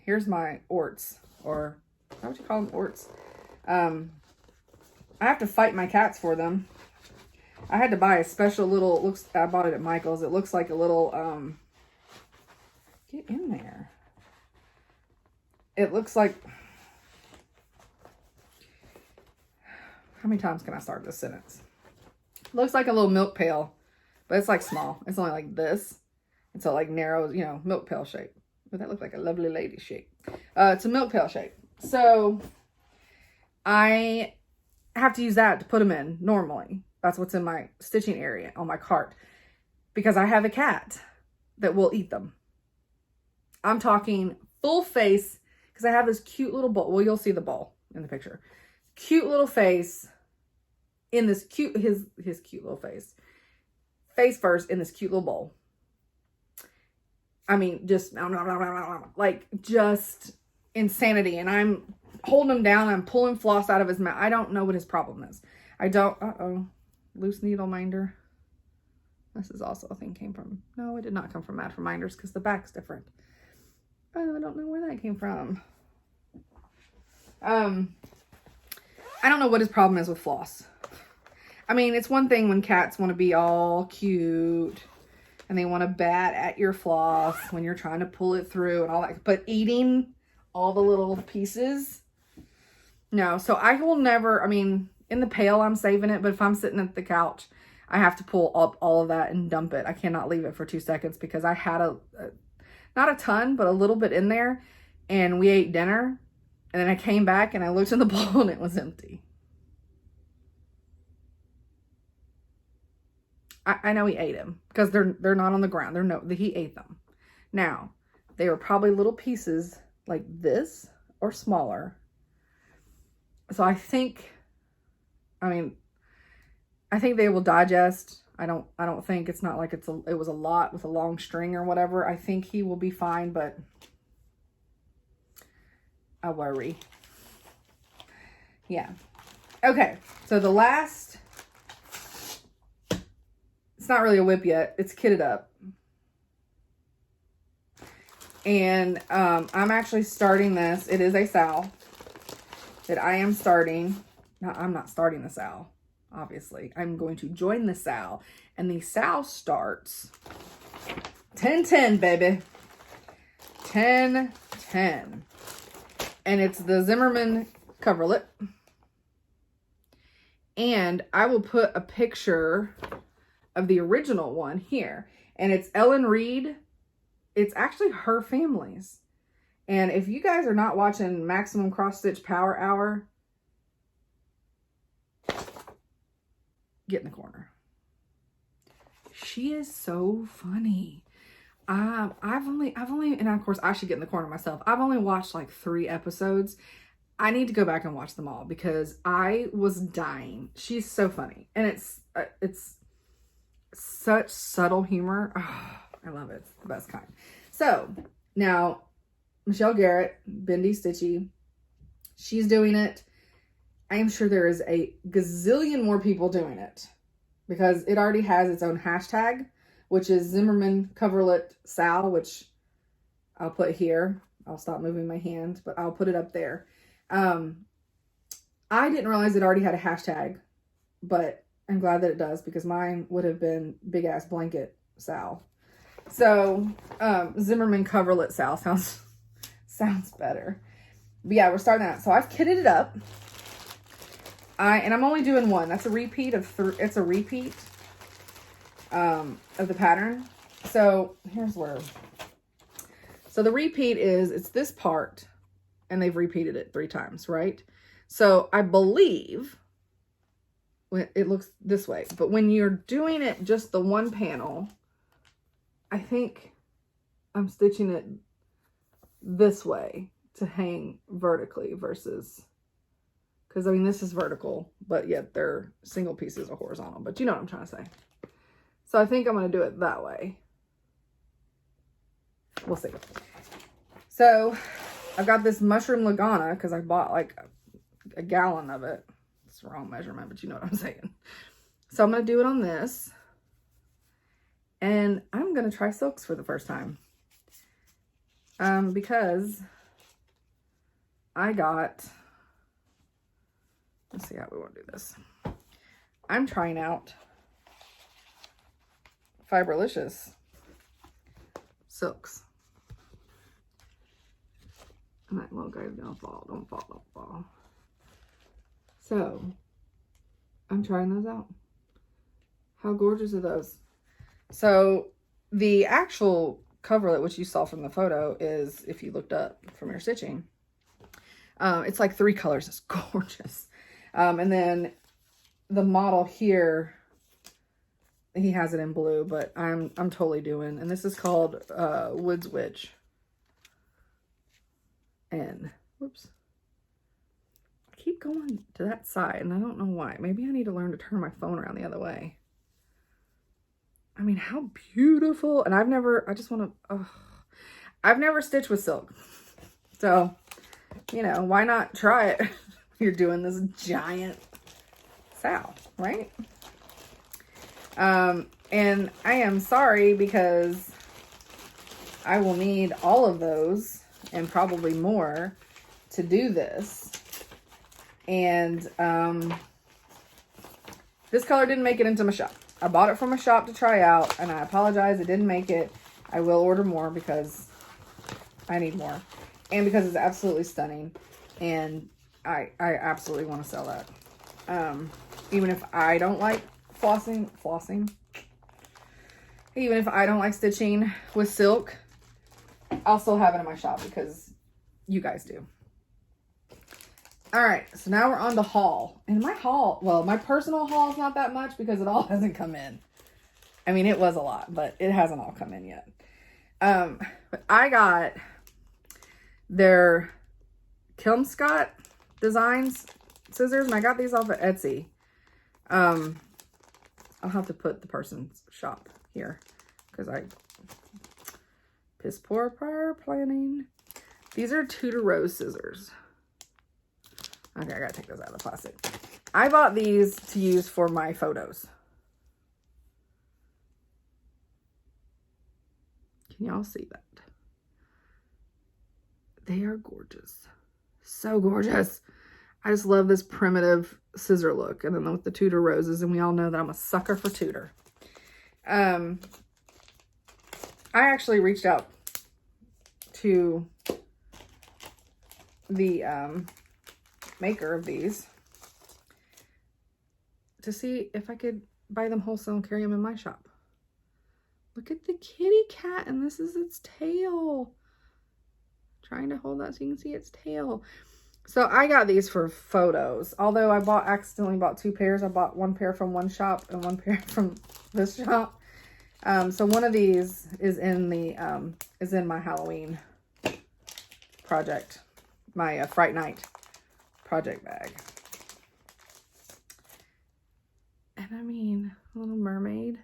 here's my orts, or how would you call them? Orts. I have to fight my cats for them. I had to buy a special little, I bought it at Michael's. It looks like a little, get in there. It looks like, how many times can I start this sentence? It looks like a little milk pail, but it's like small. It's only like this. It's a like narrow, milk pail shape. But that looks like a lovely lady shape. It's a milk pail shape. So I have to use that to put them in normally. That's what's in my stitching area on my cart. Because I have a cat that will eat them. I'm talking full face. Because I have this cute little bowl. Well, you'll see the bowl in the picture. Cute little face in this cute, his cute little face. Face first in this cute little bowl. I mean, just insanity. And I'm holding him down. I'm pulling floss out of his mouth. I don't know what his problem is. Loose needle minder. This is also a thing came from. No, it did not come from Mad for Minders because the back's different. Oh, I don't know where that came from. I don't know what his problem is with floss. I mean, it's one thing when cats want to be all cute and they want to bat at your floss when you're trying to pull it through and all that. But eating all the little pieces, no. So I will never, in the pail, I'm saving it. But if I'm sitting at the couch, I have to pull up all of that and dump it. I cannot leave it for 2 seconds because I had not a ton, but a little bit in there. And we ate dinner. And then I came back and I looked in the bowl and it was empty. I know he ate them because they're not on the ground. He ate them. Now, they were probably little pieces like this or smaller. So I think they will digest. I don't think it's not like it was a lot with a long string or whatever. I think he will be fine, but I worry. Yeah. Okay. So the last, it's not really a WIP yet. It's kitted up. And I'm actually starting this. It is a SAL that I am starting. Now, I'm not starting the SAL. Obviously, I'm going to join the SAL, and the SAL starts 10-10, baby. 10-10. And it's the Zimmerman coverlet. And I will put a picture of the original one here. And it's Ellen Reed. It's actually her family's. And if you guys are not watching Maximum Cross Stitch Power Hour, get in the corner. She is so funny. I've only, and of course I should get in the corner myself. I've only watched like 3 episodes. I need to go back and watch them all because I was dying. She's so funny. And it's such subtle humor. Oh, I love it. It's the best kind. So now Michelle Garrett, Bendy Stitchy, she's doing it. I am sure there is a gazillion more people doing it because it already has its own hashtag, which is Zimmerman Coverlet SAL, which I'll put here. I'll stop moving my hand, but I'll put it up there. I didn't realize it already had a hashtag, but I'm glad that it does because mine would have been big ass blanket Sal. So, Zimmerman Coverlet Sal sounds better. But yeah, we're starting that. So I've kitted it up. And I'm only doing one. That's a repeat of it's a repeat, of the pattern. So here's where. So the repeat is, it's this part and they've repeated it 3 times, right? So I believe it looks this way, but when you're doing it just the one panel, I think I'm stitching it this way to hang vertically versus, because I mean, this is vertical, but yet they're single pieces are horizontal, but you know what I'm trying to say. So I think I'm going to do it that way. We'll see. So I've got this mushroom Lagana because I bought like a gallon of it. It's the wrong measurement, but you know what I'm saying. So I'm going to do it on this. And I'm going to try silks for the first time. Because I got, let's see how we want to do this. I'm trying out Fiberlicious silks. And that little guy's gonna fall. Don't fall, don't fall. So, I'm trying those out. How gorgeous are those? So, the actual coverlet, which you saw from the photo, is, if you looked up from your stitching, it's like 3 colors. It's gorgeous. And then the model here, he has it in blue, but I'm totally doing, and this is called Woods Witch. And whoops, I keep going to that side and I don't know why. Maybe I need to learn to turn my phone around the other way. I mean, how beautiful. And I've never stitched with silk, so you know, why not try it? You're doing this giant SAL, right? And I am sorry because I will need all of those and probably more to do this. And this color didn't make it into my shop. I bought it from a shop to try out, and I apologize, it didn't make it. I will order more because I need more. And because it's absolutely stunning. And I absolutely want to sell that. Even if I don't like flossing. Even if I don't like stitching with silk, I'll still have it in my shop because you guys do. All right, so now we're on the haul. And my haul, well, my personal haul is not that much because it all hasn't come in. I mean, it was a lot, but it hasn't all come in yet. But I got their Kilmscott Designs scissors, and I got these off of Etsy. I'll have to put the person's shop here because I piss poor prior planning. These are Tudor Rose scissors. Okay, I gotta take those out of the plastic. I bought these to use for my photos. Can y'all see that? They are gorgeous. So gorgeous. I just love this primitive scissor look. And then with the Tudor roses, and we all know that I'm a sucker for Tudor. I actually reached out to the maker of these to see if I could buy them wholesale and carry them in my shop. Look at the kitty cat, and this is its tail. Trying to hold that so you can see its tail. So I got these for photos. Although I accidentally bought 2 pairs. I bought 1 pair from one shop and 1 pair from this shop. So one of these is in my Halloween project, my Fright Night project bag. And I mean, Little Mermaid.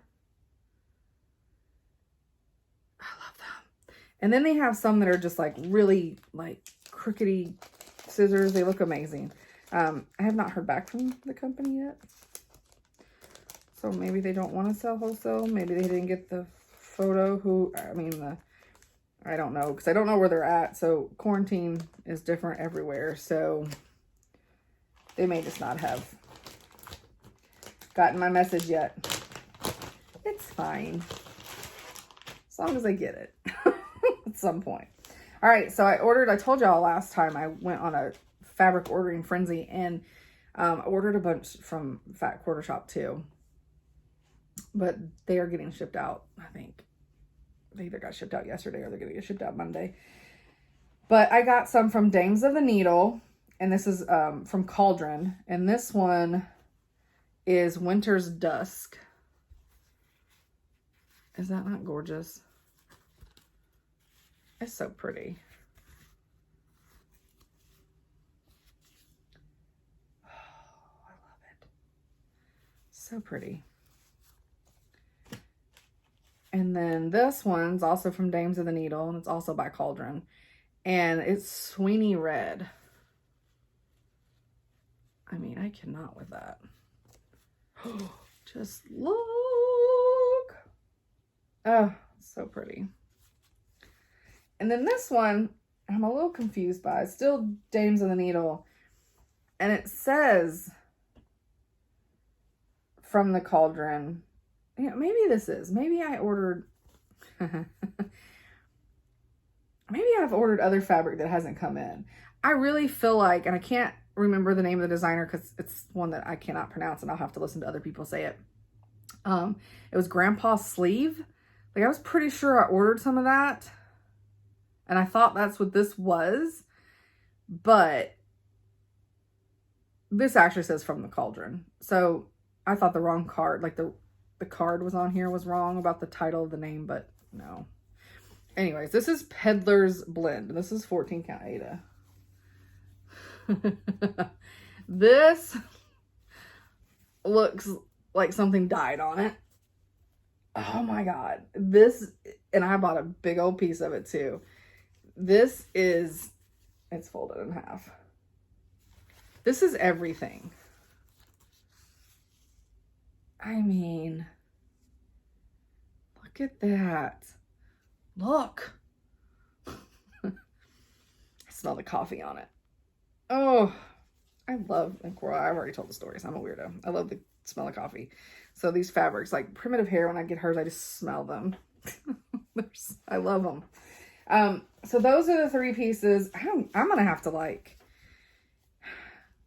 I love them. And then they have some that are just like really like crookedy scissors. They look amazing. I have not heard back from the company yet. So maybe they don't want to sell wholesale. Maybe they didn't get the photo. I don't know, because I don't know where they're at. So quarantine is different everywhere. So they may just not have gotten my message yet. It's fine. As long as I get it at some point. All right, so I told y'all last time I went on a fabric ordering frenzy, and I ordered a bunch from Fat Quarter Shop too. But they are getting shipped out, I think. They either got shipped out yesterday or they're going to get shipped out Monday. But I got some from Dames of the Needle. And this is from Cauldron. And this one is Winter's Dusk. Is that not gorgeous? It's so pretty. Oh, I love it. So pretty. And then this one's also from Dames of the Needle, and it's also by Cauldron. And it's Sweeney Red. I mean, I cannot with that. Just look. Oh, so pretty. And then this one, I'm a little confused by. It's still Dames of the Needle. And it says from the Cauldron. Yeah, maybe this is. Maybe I ordered... maybe I've ordered other fabric that hasn't come in. I really feel like, and I can't remember the name of the designer because it's one that I cannot pronounce and I'll have to listen to other people say it. It was Grandpa's Sleeve. Like, I was pretty sure I ordered some of that. And I thought that's what this was. But this actually says from the Cauldron. So I thought the wrong card, like the card was on here was wrong about the title of the name, but no. Anyways, this is Peddler's Blend. This is 14 count Aida. This looks like something died on it. Oh my God. This, and I bought a big old piece of it too. This is, it's folded in half. This is everything. I mean, look at that. Look. I smell the coffee on it. Oh, I love, and Cora, I've already told the stories. I'm a weirdo. I love the smell of coffee. So these fabrics, like Primitive Hair, when I get hers, I just smell them. I love them. So those are the three pieces. I'm going to have to like,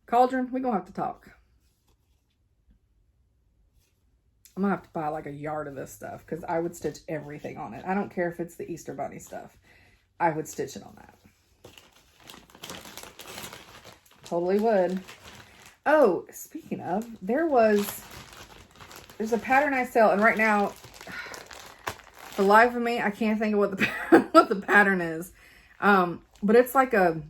Cauldron, we're going to have to talk. I'm gonna have to buy like a yard of this stuff because I would stitch everything on it. I don't care if it's the Easter Bunny stuff. I would stitch it on that. Totally would. Oh, speaking of, there's a pattern I sell, and right now, for the life of me, I can't think of what the pattern is. But it's like a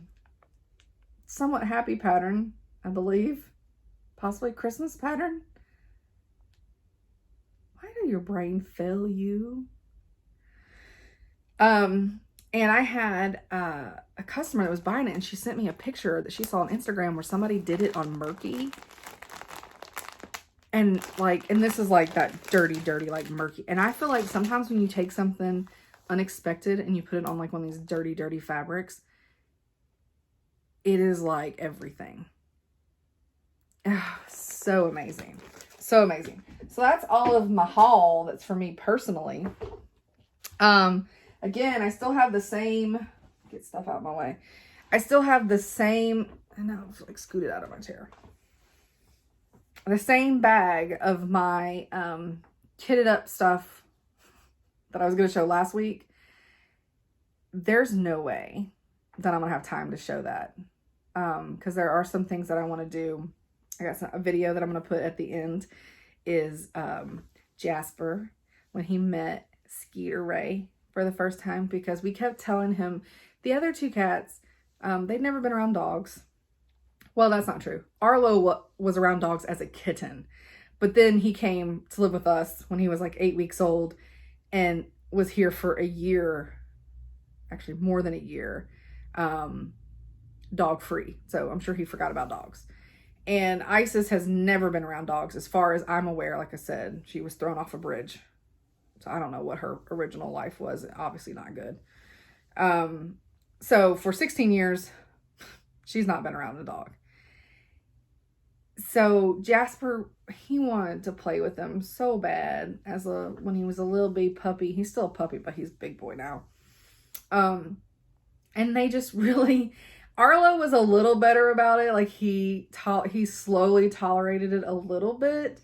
somewhat happy pattern, I believe. Possibly Christmas pattern. Your brain fail you. And I had a customer that was buying it, and she sent me a picture that she saw on Instagram where somebody did it on murky. And this is like that dirty, like murky. And I feel like sometimes when you take something unexpected and you put it on like one of these dirty fabrics, it is like everything. Oh, so amazing. So amazing. So that's all of my haul that's for me personally. Again, I still have the same, get stuff out of my way. I still have the same, I know, it's like scooted out of my chair. The same bag of my kitted up stuff that I was going to show last week. There's no way that I'm going to have time to show that. Because there are some things that I want to do. I got a video that I'm going to put at the end is Jasper when he met Skeeter Ray for the first time, because we kept telling him the other two cats, they'd never been around dogs. Well, that's not true. Arlo was around dogs as a kitten, but then he came to live with us when he was like 8 weeks old and was here for a year, actually more than a year, dog free. So I'm sure he forgot about dogs. And Isis has never been around dogs as far as I'm aware. Like I said, she was thrown off a bridge. So I don't know what her original life was. Obviously not good. So for 16 years, she's not been around a dog. So Jasper, he wanted to play with him so bad when he was a little baby puppy. He's still a puppy, but he's a big boy now. And they just really, Arlo was a little better about it. Like he slowly tolerated it a little bit.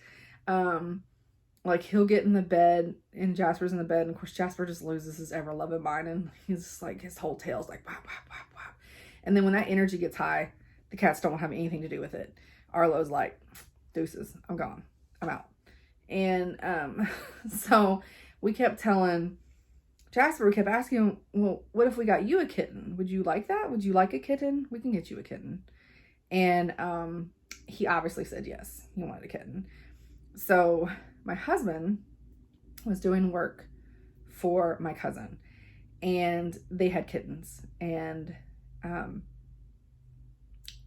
Like he'll get in the bed and Jasper's in the bed. And of course, Jasper just loses his ever loving mind. And he's like, his whole tail's like, wow, wow, wow, wow. And then when that energy gets high, the cats don't have anything to do with it. Arlo's like, deuces, I'm gone. I'm out. And so we kept telling Jasper, we kept asking him, well, what if we got you a kitten? Would you like that? Would you like a kitten? We can get you a kitten. And he obviously said yes. He wanted a kitten. So my husband was doing work for my cousin. And they had kittens. And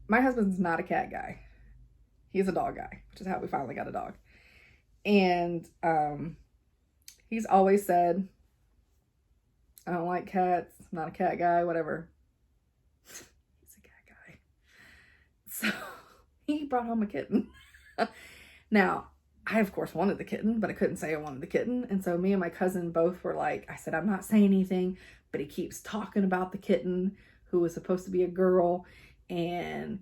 my husband's not a cat guy. He's a dog guy, which is how we finally got a dog. And he's always said, I don't like cats. I'm not a cat guy, whatever. He's a cat guy. So he brought home a kitten. Now, I of course wanted the kitten, but I couldn't say I wanted the kitten. And so me and my cousin both were like, I said, I'm not saying anything, but he keeps talking about the kitten who was supposed to be a girl. And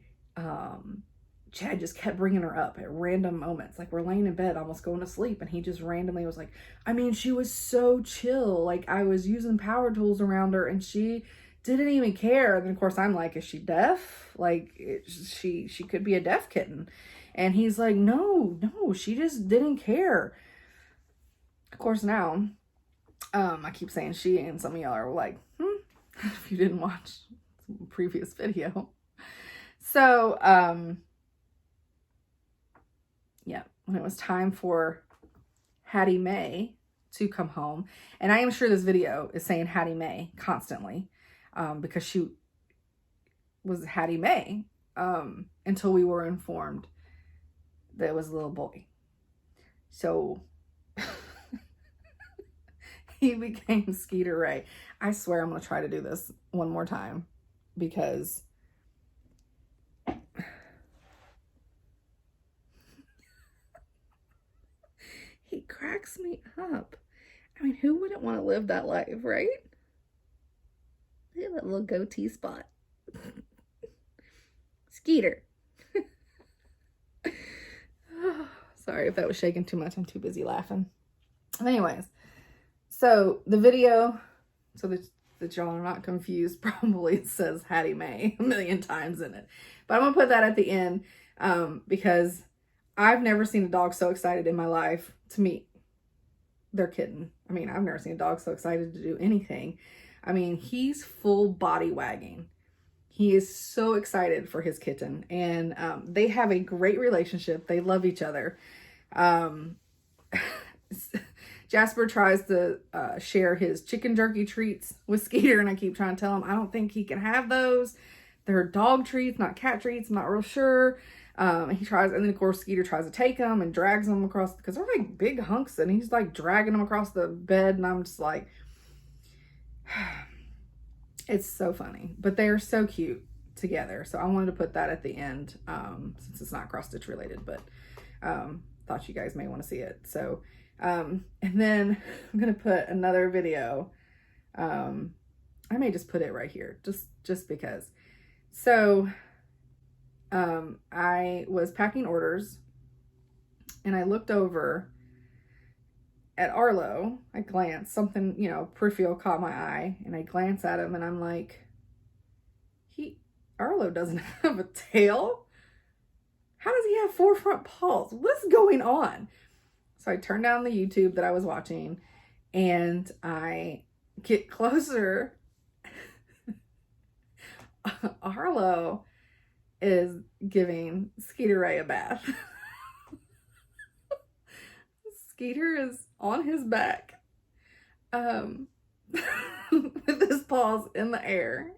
Chad just kept bringing her up at random moments. Like we're laying in bed, almost going to sleep. And he just randomly was like, I mean, she was so chill. Like I was using power tools around her and she didn't even care. And then of course I'm like, is she deaf? Like she could be a deaf kitten. And he's like, no, she just didn't care. Of course now, I keep saying she, and some of y'all are like, if you didn't watch the previous video. So, yeah, when it was time for Hattie Mae to come home, and I am sure this video is saying Hattie Mae constantly, because she was Hattie Mae, until we were informed that it was a little boy. So he became Skeeter Ray. I swear I'm going to try to do this one more time because he cracks me up. I mean, who wouldn't want to live that life, right? Look at that little goatee spot. Skeeter. Sorry if that was shaking too much. I'm too busy laughing. Anyways, so the video, so that y'all are not confused, probably says Hattie Mae a million times in it. But I'm going to put that at the end because I've never seen a dog so excited in my life to meet their kitten. I mean, I've never seen a dog so excited to do anything. I mean, he's full body wagging. He is so excited for his kitten, and they have a great relationship. They love each other. Jasper tries to share his chicken jerky treats with Skeeter, and I keep trying to tell him I don't think he can have those. They're dog treats, not cat treats. I'm not real sure. He tries, and then of course Skeeter tries to take them and drags them across, because they're like big hunks, and he's like dragging them across the bed, and I'm just like, it's so funny. But they are so cute together. So I wanted to put that at the end, since it's not cross-stitch related, but thought you guys may want to see it. So, and then I'm going to put another video. I may just put it right here, just because. So, I was packing orders and I looked over at Arlo. I glanced, something, peripheral caught my eye, and I glanced at him and I'm like, Arlo doesn't have a tail. How does he have 4 front paws? What's going on? So I turned down the YouTube that I was watching and I get closer. Arlo is giving Skeeter Ray a bath. Skeeter is on his back, with his paws in the air,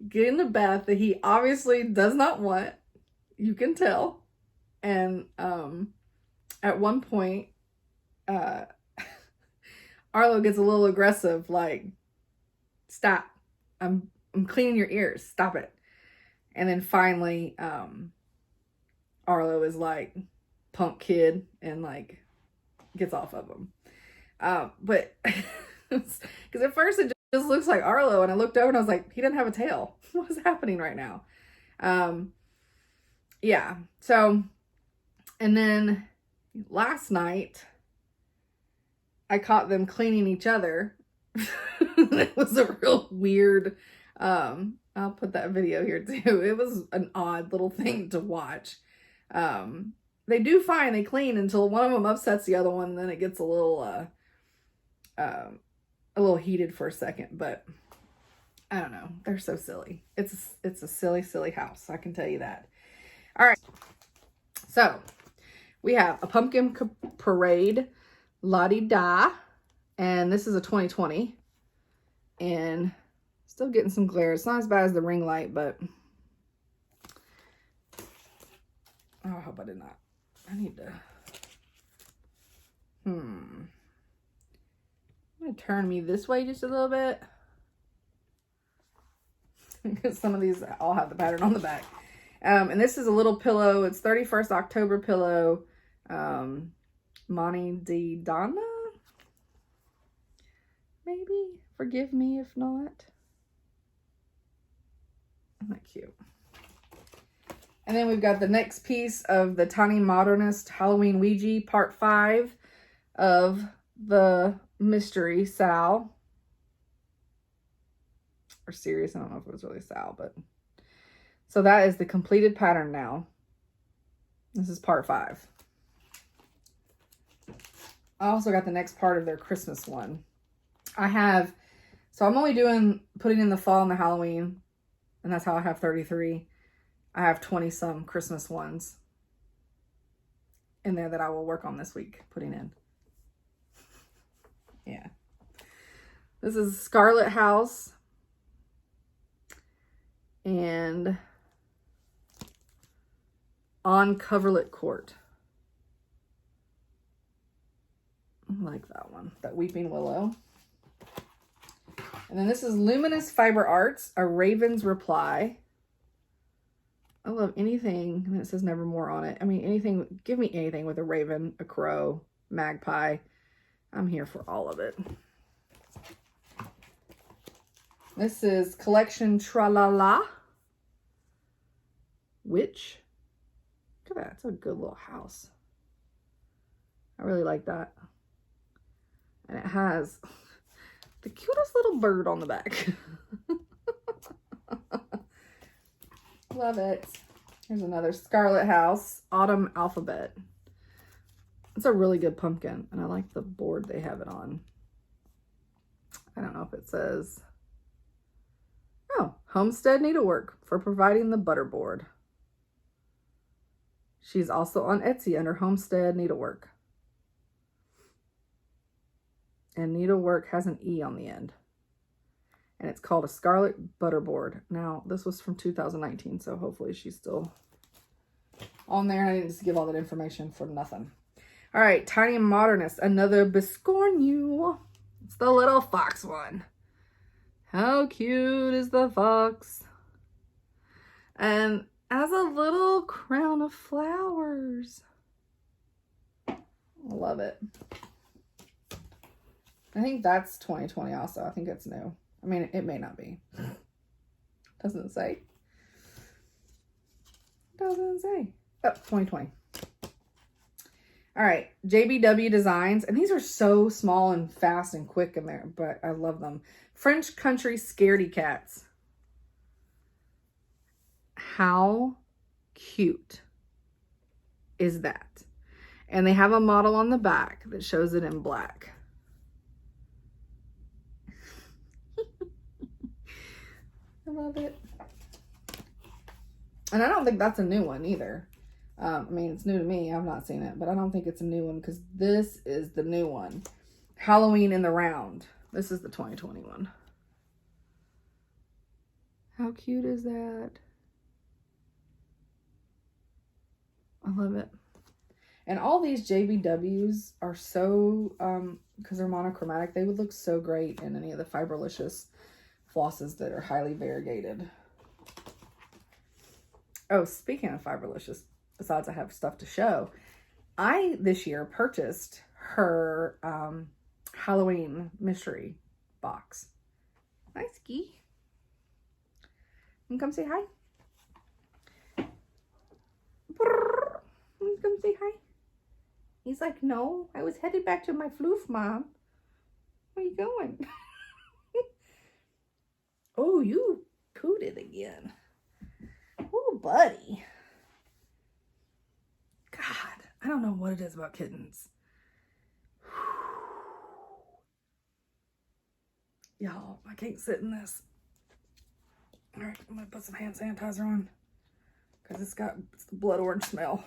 getting a bath that he obviously does not want. You can tell. And at one point, Arlo gets a little aggressive, like, stop. I'm cleaning your ears. Stop it. And then finally, Arlo is like, punk kid, and like gets off of him. But because at first it just looks like Arlo, and I looked over and I was like, he doesn't have a tail. What is happening right now? Yeah. So, and then last night I caught them cleaning each other. It was a real weird, I'll put that video here too. It was an odd little thing to watch. They do fine, they clean until one of them upsets the other one, and then it gets a little heated for a second, but I don't know. They're so silly. It's a silly, silly house. I can tell you that. All right. So we have a pumpkin parade, la-di-da, and this is a 2020, and still getting some glare. It's not as bad as the ring light, but oh, I hope I did not. I need to, I'm going to turn me this way just a little bit, because some of these all have the pattern on the back. And this is a little pillow. It's 31st October pillow. Monty D. Donna? Maybe? Forgive me if not. Isn't that cute? And then we've got the next piece of the Tiny Modernist Halloween Ouija Part 5 of the Mystery SAL. Or series. I don't know if it was really SAL, but... So that is the completed pattern now. This is Part 5. I also got the next part of their Christmas one. So I'm only putting in the fall and the Halloween, and that's how I have 33. I have 20 some Christmas ones in there that I will work on this week, putting in. Yeah. This is Scarlet House. And On Coverlet Court. I like that one. That Weeping Willow. And then this is Luminous Fiber Arts, A Raven's Reply. I love anything, and it says Nevermore on it. I mean, anything, give me anything with a raven, a crow, magpie. I'm here for all of it. This is Collection Tra-La-La. Witch. Look at that. It's a good little house. I really like that. And it has the cutest little bird on the back. Love it. Here's another Scarlet House, Autumn Alphabet. It's a really good pumpkin, and I like the board they have it on. I don't know if it says... Oh, Homestead Needlework for providing the butter board. She's also on Etsy under Homestead Needlework. And needlework has an E on the end. And it's called a Scarlet Butterboard. Now, this was from 2019, so hopefully she's still on there. I didn't just give all that information for nothing. All right, Tiny Modernist, another Biscornu. It's the little fox one. How cute is the fox? And as a little crown of flowers. I love it. I think that's 2020 also. I think it's new. I mean, it may not be. Doesn't say. Doesn't say. Oh, 2020. All right, JBW Designs. And these are so small and fast and quick in there, but I love them. French Country Scaredy Cats. How cute is that? And they have a model on the back that shows it in black. I love it. And I don't think that's a new one either. I mean, it's new to me. I've not seen it, but I don't think it's a new one because this is the new one. Halloween in the Round. This is the 2021. How cute is that? I love it. And all these JVWs are so, because they're monochromatic, they would look so great in any of the Fiberlicious flosses that are highly variegated. Oh, speaking of Fiberlicious, besides I have stuff to show, I this year purchased her Halloween mystery box. Hi, Ski. You come say hi. You come say hi. He's like, no, I was headed back to my floof, Mom. Where you going? Oh, you pooted again. Oh, buddy. God, I don't know what it is about kittens. Y'all, I can't sit in this. All right, I'm gonna put some hand sanitizer on because it's the blood orange smell.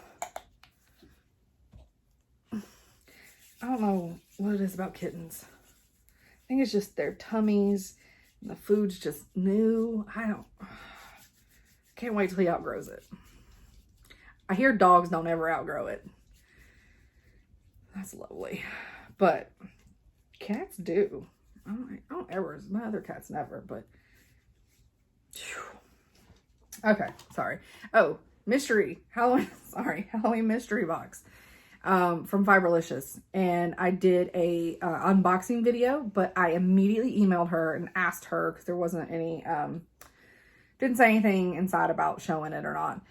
I don't know what it is about kittens. I think it's just their tummies and the food's just new. Can't wait till he outgrows it. I hear dogs don't ever outgrow it. That's lovely. But cats do. I don't ever. My other cats never, but. Okay, sorry. Oh, Halloween mystery box. From Fiberlicious, and I did a unboxing video, but I immediately emailed her and asked her because there wasn't any didn't say anything inside about showing it or not,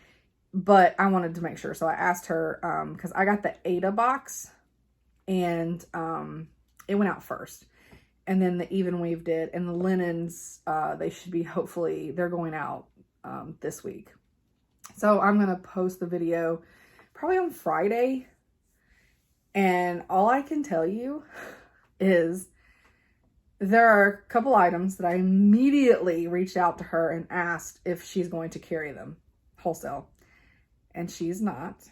but I wanted to make sure, so I asked her because I got the Ada box and it went out first, and then the Even Weave did, and the linens they should be, hopefully they're going out this week, so I'm gonna post the video probably on Friday. And all I can tell you is there are a couple items that I immediately reached out to her and asked if she's going to carry them wholesale. And she's not.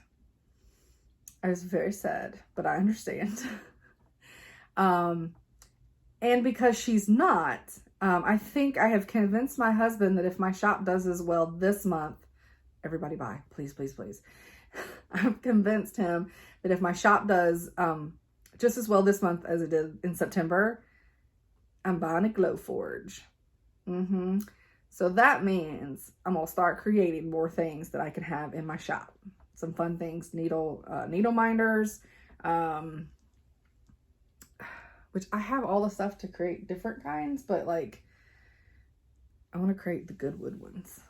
I was very sad, but I understand. And because she's not, I think I have convinced my husband that if my shop does as well this month, everybody buy, please, please, please. I've convinced him that if my shop does just as well this month as it did in September, I'm buying a Glow Forge. So that means I'm gonna start creating more things that I can have in my shop. Some fun things, needle minders, which I have all the stuff to create different kinds, but like I want to create the good wood ones.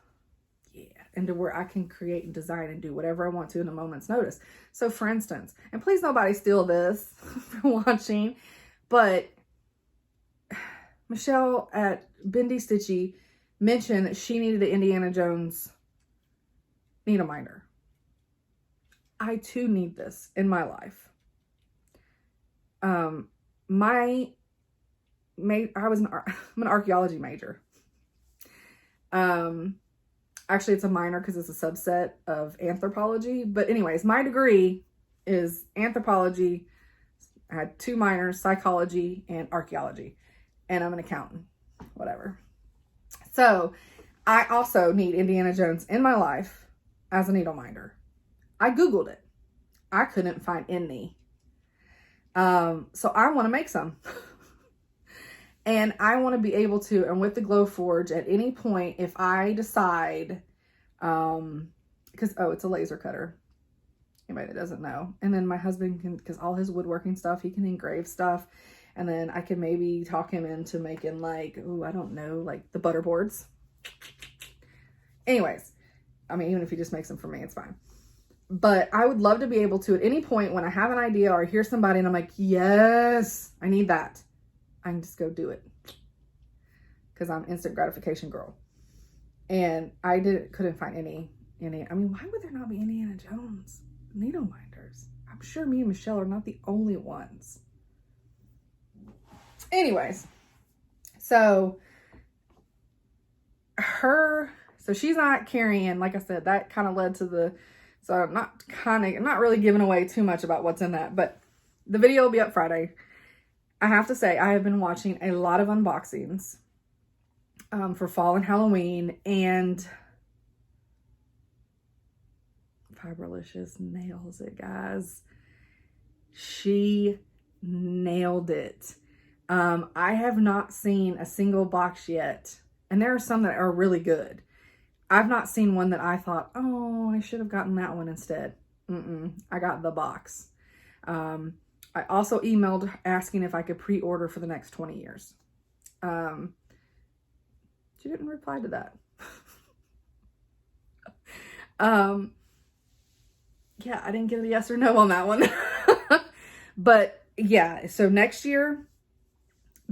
Yeah, and to where I can create and design and do whatever I want to in a moment's notice. So for instance, and please nobody steal this for watching, but Michelle at Bendy Stitchy mentioned that she needed an Indiana Jones needle minder. I too need this in my life. I'm an archaeology major. Actually, it's a minor because it's a subset of anthropology. But anyways, my degree is anthropology. I had 2 minors, psychology and archaeology. And I'm an accountant, whatever. So I also need Indiana Jones in my life as a needle minder. I Googled it. I couldn't find any. So I want to make some. And I want to be able to, and with the Glow Forge, at any point, if I decide, because, it's a laser cutter, anybody that doesn't know. And then my husband can, because all his woodworking stuff, he can engrave stuff. And then I can maybe talk him into making like, I don't know, like the butter boards. Anyways, I mean, even if he just makes them for me, it's fine. But I would love to be able to, at any point when I have an idea or I hear somebody and I'm like, yes, I need that, I can just go do it. Because I'm instant gratification girl. And I couldn't find any. I mean, why would there not be Indiana Jones needle minders? I'm sure me and Michelle are not the only ones. Anyways, so So she's not carrying, like I said, that kind of led to the, so I'm not really giving away too much about what's in that, but the video will be up Friday. I have to say, I have been watching a lot of unboxings for fall and Halloween, and Fiberlicious nails it, guys. She nailed it. I have not seen a single box yet, and there are some that are really good. I've not seen one that I thought, oh, I should have gotten that one instead. I got the box. I also emailed asking if I could pre-order for the next 20 years. She didn't reply to that. Yeah, I didn't get a yes or no on that one. But yeah, so next year,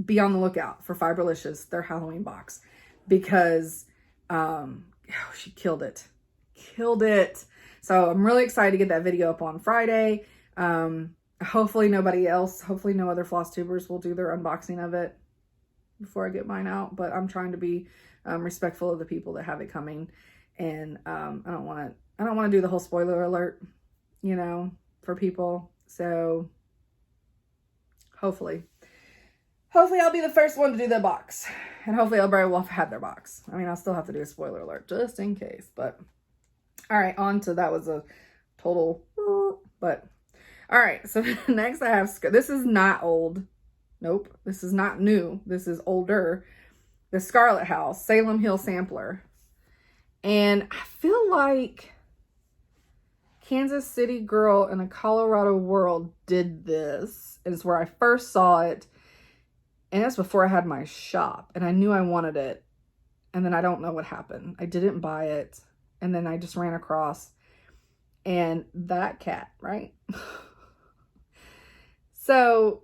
be on the lookout for Fiberlicious, their Halloween box, because she killed it. Killed it. So I'm really excited to get that video up on Friday. Hopefully no other floss tubers will do their unboxing of it before I get mine out, but I'm trying to be respectful of the people that have it coming, and I don't want to do the whole spoiler alert, you know, for people. So hopefully I'll be the first one to do the box, and hopefully everybody will have had their box. I mean, I'll still have to do a spoiler alert just in case, but all right, on to, that was a total, but all right. So next I have, this is not old. Nope. This is not new. This is older. The Scarlet House Salem Hill sampler. And I feel like Kansas City Girl and a Colorado World did this. It's where I first saw it. And that's before I had my shop. And I knew I wanted it. And then I don't know what happened. I didn't buy it. And then I just ran across. And that cat, right? So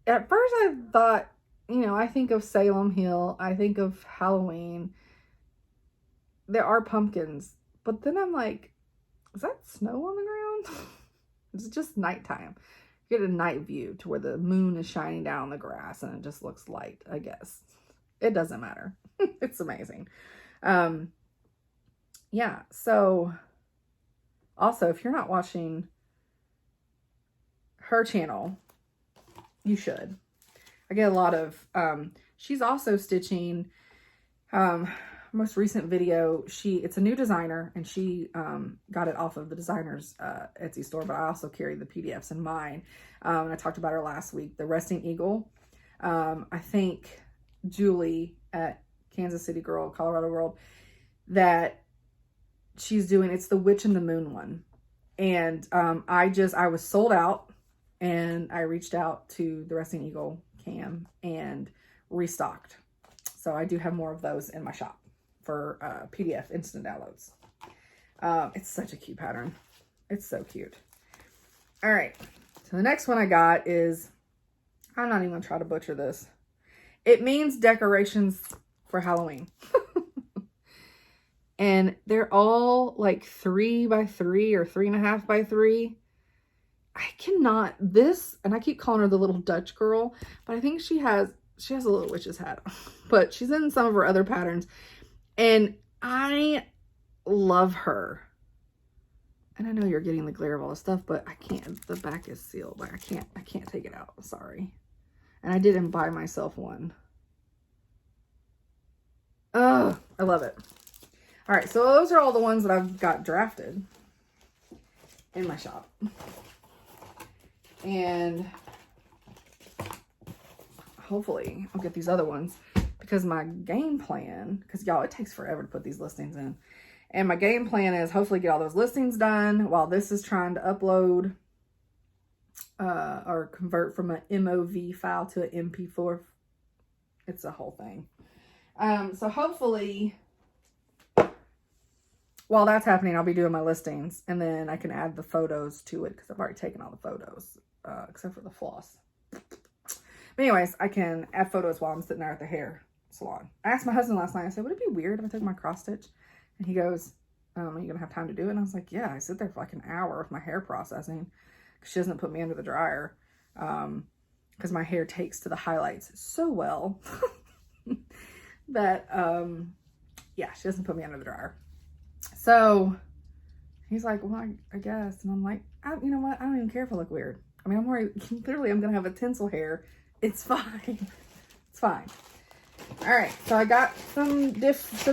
at first I thought, you know, I think of Salem Hill. I think of Halloween. There are pumpkins. But then I'm like, is that snow on the ground? It's just nighttime. You get a night view to where the moon is shining down on the grass and it just looks light, I guess. It doesn't matter. It's amazing. Yeah, so also, if you're not watching her channel, you should. I get a lot of, she's also stitching, most recent video, it's a new designer, and she got it off of the designer's Etsy store, but I also carry the PDFs in mine. And I talked about her last week, the Resting Eagle. I think Julie at Kansas City Girl, Colorado World, that she's doing, it's the Witch and the Moon one. And I was sold out, and I reached out to the Resting Eagle Cam and restocked. So I do have more of those in my shop for PDF instant downloads. It's such a cute pattern. It's so cute. All right. So the next one I got is, I'm not even gonna try to butcher this. It means decorations for Halloween. And they're all like 3 by 3 or 3.5 by 3. I cannot, and I keep calling her the little Dutch girl, but I think she has a little witch's hat, but she's in some of her other patterns, and I love her. And I know you're getting the glare of all this stuff, but I can't, the back is sealed. Like I can't take it out. Sorry. And I didn't buy myself one. Oh, I love it. All right. So those are all the ones that I've got drafted in my shop. And hopefully I'll get these other ones, because my game plan, because y'all, it takes forever to put these listings in. And my game plan is hopefully get all those listings done while this is trying to upload or convert from an MOV file to an MP4. It's a whole thing. So hopefully while that's happening, I'll be doing my listings, and then I can add the photos to it, because I've already taken all the photos, except for the floss. But anyways, I can add photos while I'm sitting there at the hair salon. I asked my husband last night, I said, would it be weird if I took my cross stitch? And he goes, are you gonna have time to do it? And I was like, yeah. I sit there for like an hour with my hair processing, because she doesn't put me under the dryer, because my hair takes to the highlights so well that yeah, she doesn't put me under the dryer. So he's like, well, I guess. And I'm like, you know what? I don't even care if I look weird. I mean, I'm already, clearly I'm going to have a tinsel hair. It's fine. It's fine. All right. So I got some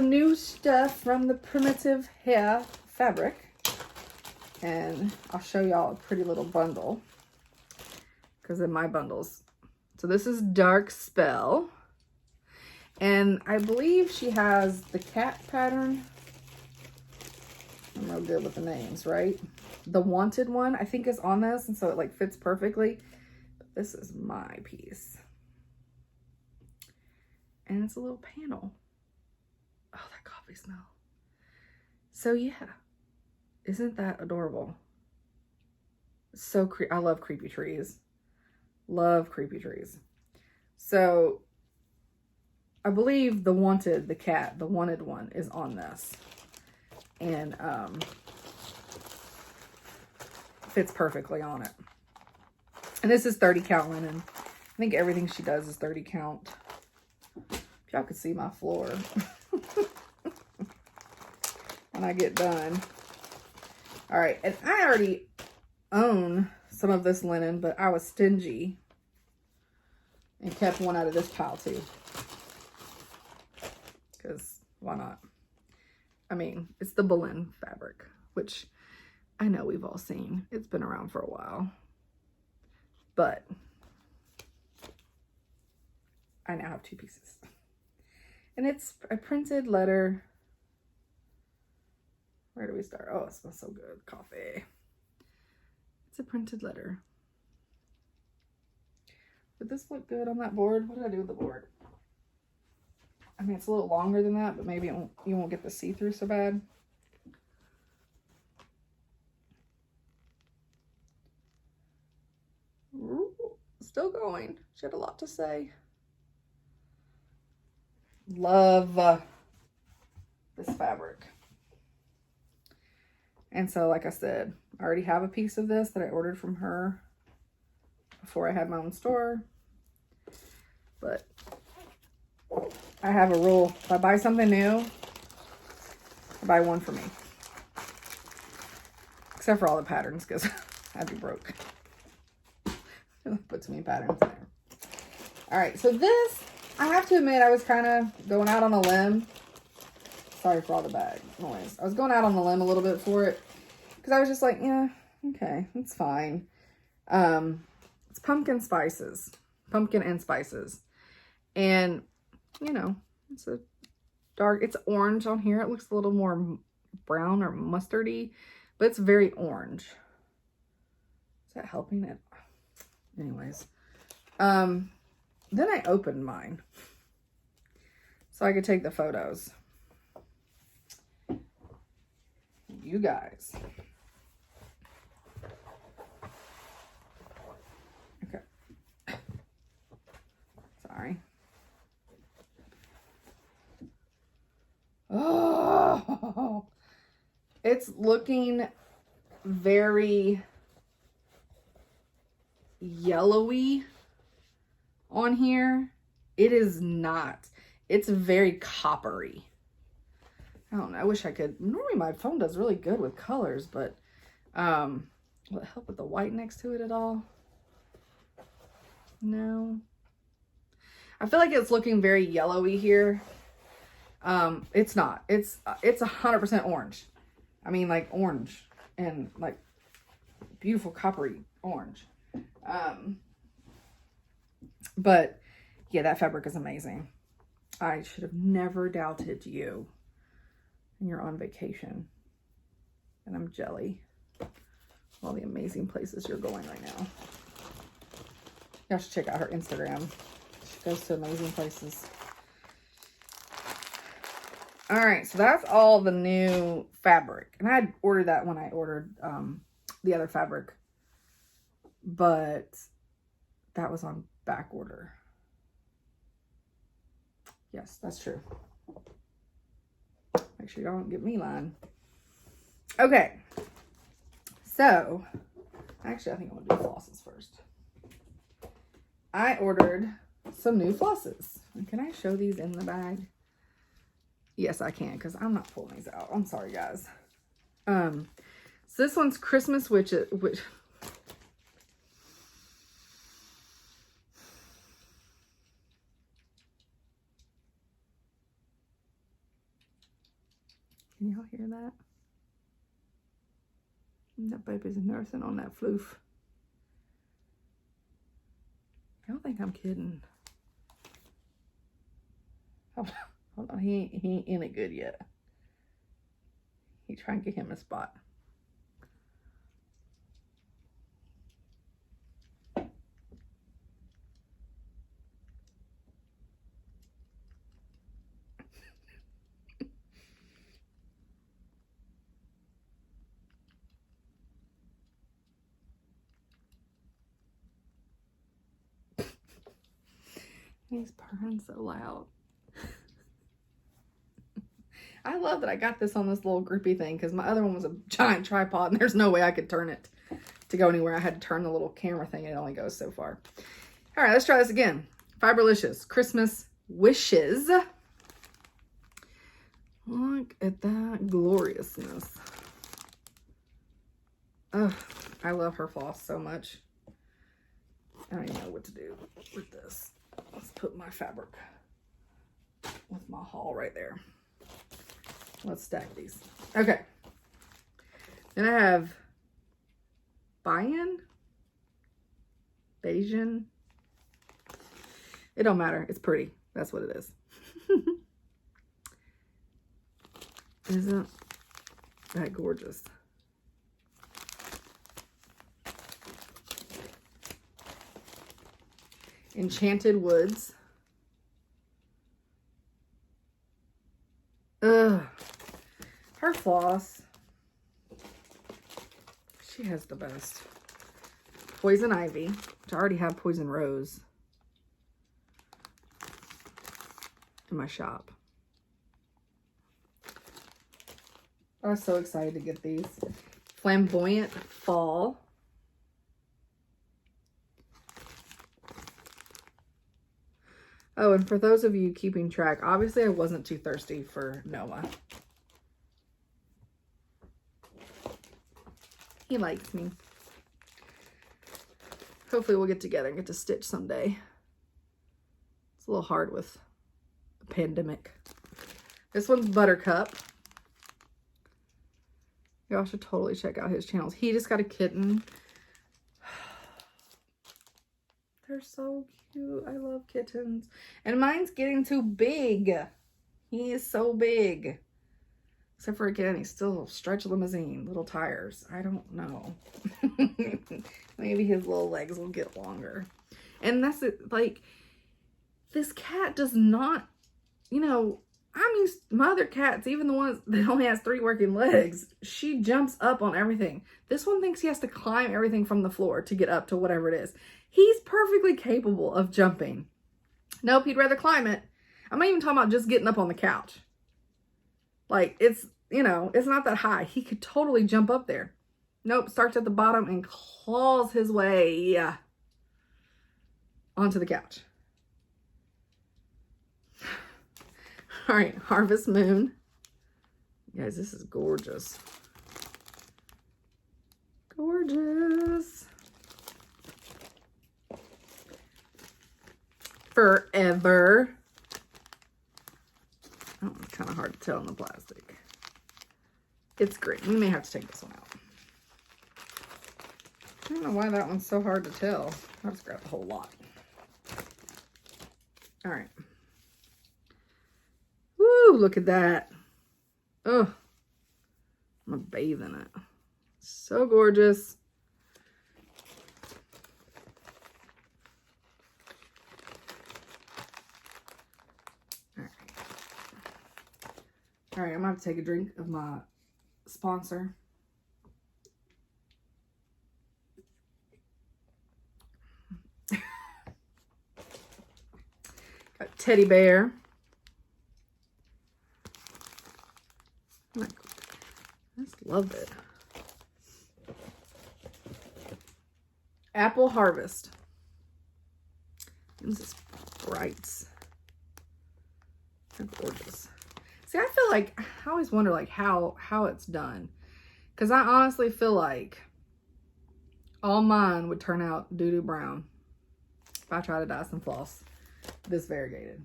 new stuff from the Primitive Hair fabric. And I'll show y'all a pretty little bundle. Because in my bundles. So this is Dark Spell. And I believe she has the cat pattern. I'm real good with the names, right? The Wanted one, I think, is on this, and so it like fits perfectly. But this is my piece. And it's a little panel. Oh, that coffee smell. So yeah, isn't that adorable? So I love creepy trees. Love creepy trees. So I believe the Wanted, the cat, the Wanted one is on this. And fits perfectly on it. And this is 30 count linen. I think everything she does is 30 count. If y'all could see my floor when I get done. All right, and I already own some of this linen, but I was stingy and kept one out of this pile too. Because why not? I mean, it's the Berlin fabric, which I know we've all seen. It's been around for a while. But I now have two pieces. And it's a printed letter. Where do we start? Oh, it smells so good. Coffee. It's a printed letter. Did this look good on that board? What did I do with the board? I mean, it's a little longer than that, but maybe you won't get the see-through so bad. Ooh, still going. She had a lot to say. Love this fabric. And so, like I said, I already have a piece of this that I ordered from her before I had my own store. But I have a rule. If I buy something new, I buy one for me. Except for all the patterns, because I'd be broke. Put too many patterns in there. All right, so this, I have to admit, I was kind of going out on a limb. Sorry for all the bag noise. I was going out on the limb a little bit for it. Because I was just like, yeah, okay, it's fine. It's pumpkin spices. Pumpkin and spices. And, you know, it's a dark, it's orange on here. It looks a little more brown or mustardy, but it's very orange. Is that helping it? Anyways. Then I opened mine so I could take the photos. You guys. Okay. Sorry. Oh, it's looking very yellowy on here. It is not. It's very coppery. I don't know. I wish I could. Normally my phone does really good with colors, but will it help with the white next to it at all? No. I feel like it's looking very yellowy here. It's not. It's 100% orange. I mean, like orange and like beautiful coppery orange. But yeah, that fabric is amazing. I should have never doubted you. And you're on vacation. And I'm jelly. All the amazing places you're going right now. Y'all should check out her Instagram. She goes to amazing places. All right, so that's all the new fabric. And I had ordered that when I ordered the other fabric. But that was on back order. Yes, that's true. Make sure y'all don't get me lying. Okay. So, actually, I think I'm going to do flosses first. I ordered some new flosses. Can I show these in the bag? Yes, I can, because I'm not pulling these out. I'm sorry, guys. So this one's Christmas Witches. Can y'all hear that? That baby's nursing on that floof. Y'all think I'm kidding? Hold on, he ain't in it good yet. He trying to get him a spot. He's purring so loud. I love that I got this on this little grippy thing, because my other one was a giant tripod and there's no way I could turn it to go anywhere. I had to turn the little camera thing and it only goes so far. All right, let's try this again. Fiberlicious Christmas Wishes. Look at that gloriousness. Ugh, I love her floss so much. I don't even know what to do with this. Let's put my fabric with my haul right there. Let's stack these. Okay. Then I have Bayan. Bayesian. It don't matter. It's pretty. That's what it is. Isn't that gorgeous? Enchanted Woods. Ugh. Her floss. She has the best. Poison Ivy, which I already have Poison Rose in my shop. I was so excited to get these. Flamboyant Fall. Oh, and for those of you keeping track, obviously I wasn't too thirsty for Noah. He likes me. Hopefully we'll get together and get to stitch someday. It's a little hard with the pandemic. This one's Buttercup. Y'all should totally check out his channels. He just got a kitten. They're so cute. I love kittens. And mine's getting too big. He is so big. Except for, again, he's still stretch limousine, little tires. I don't know. Maybe his little legs will get longer. And that's it. Like, this cat does not, you know, I'm used, my other cats, even the ones that only has 3 working legs, she jumps up on everything. This one thinks he has to climb everything from the floor to get up to whatever it is. He's perfectly capable of jumping. Nope, he'd rather climb it. I'm not even talking about just getting up on the couch. Like, it's, you know, it's not that high. He could totally jump up there. Nope, starts at the bottom and claws his way onto the couch. All right, Harvest Moon. Guys, this is gorgeous. Gorgeous. Forever. Oh, it's kind of hard to tell in the plastic. It's great. We may have to take this one out. I don't know why that one's so hard to tell. I'll just grab the whole lot. All right. Woo, look at that. Oh, I'm gonna bathe in it. So gorgeous. All right, I'm gonna have to take a drink of my sponsor. Got Teddy Bear. I just love it. Apple Harvest. This is brights. They're gorgeous. See, I feel like, I always wonder like how it's done. Because I honestly feel like all mine would turn out doo-doo brown if I try to dye some floss this variegated.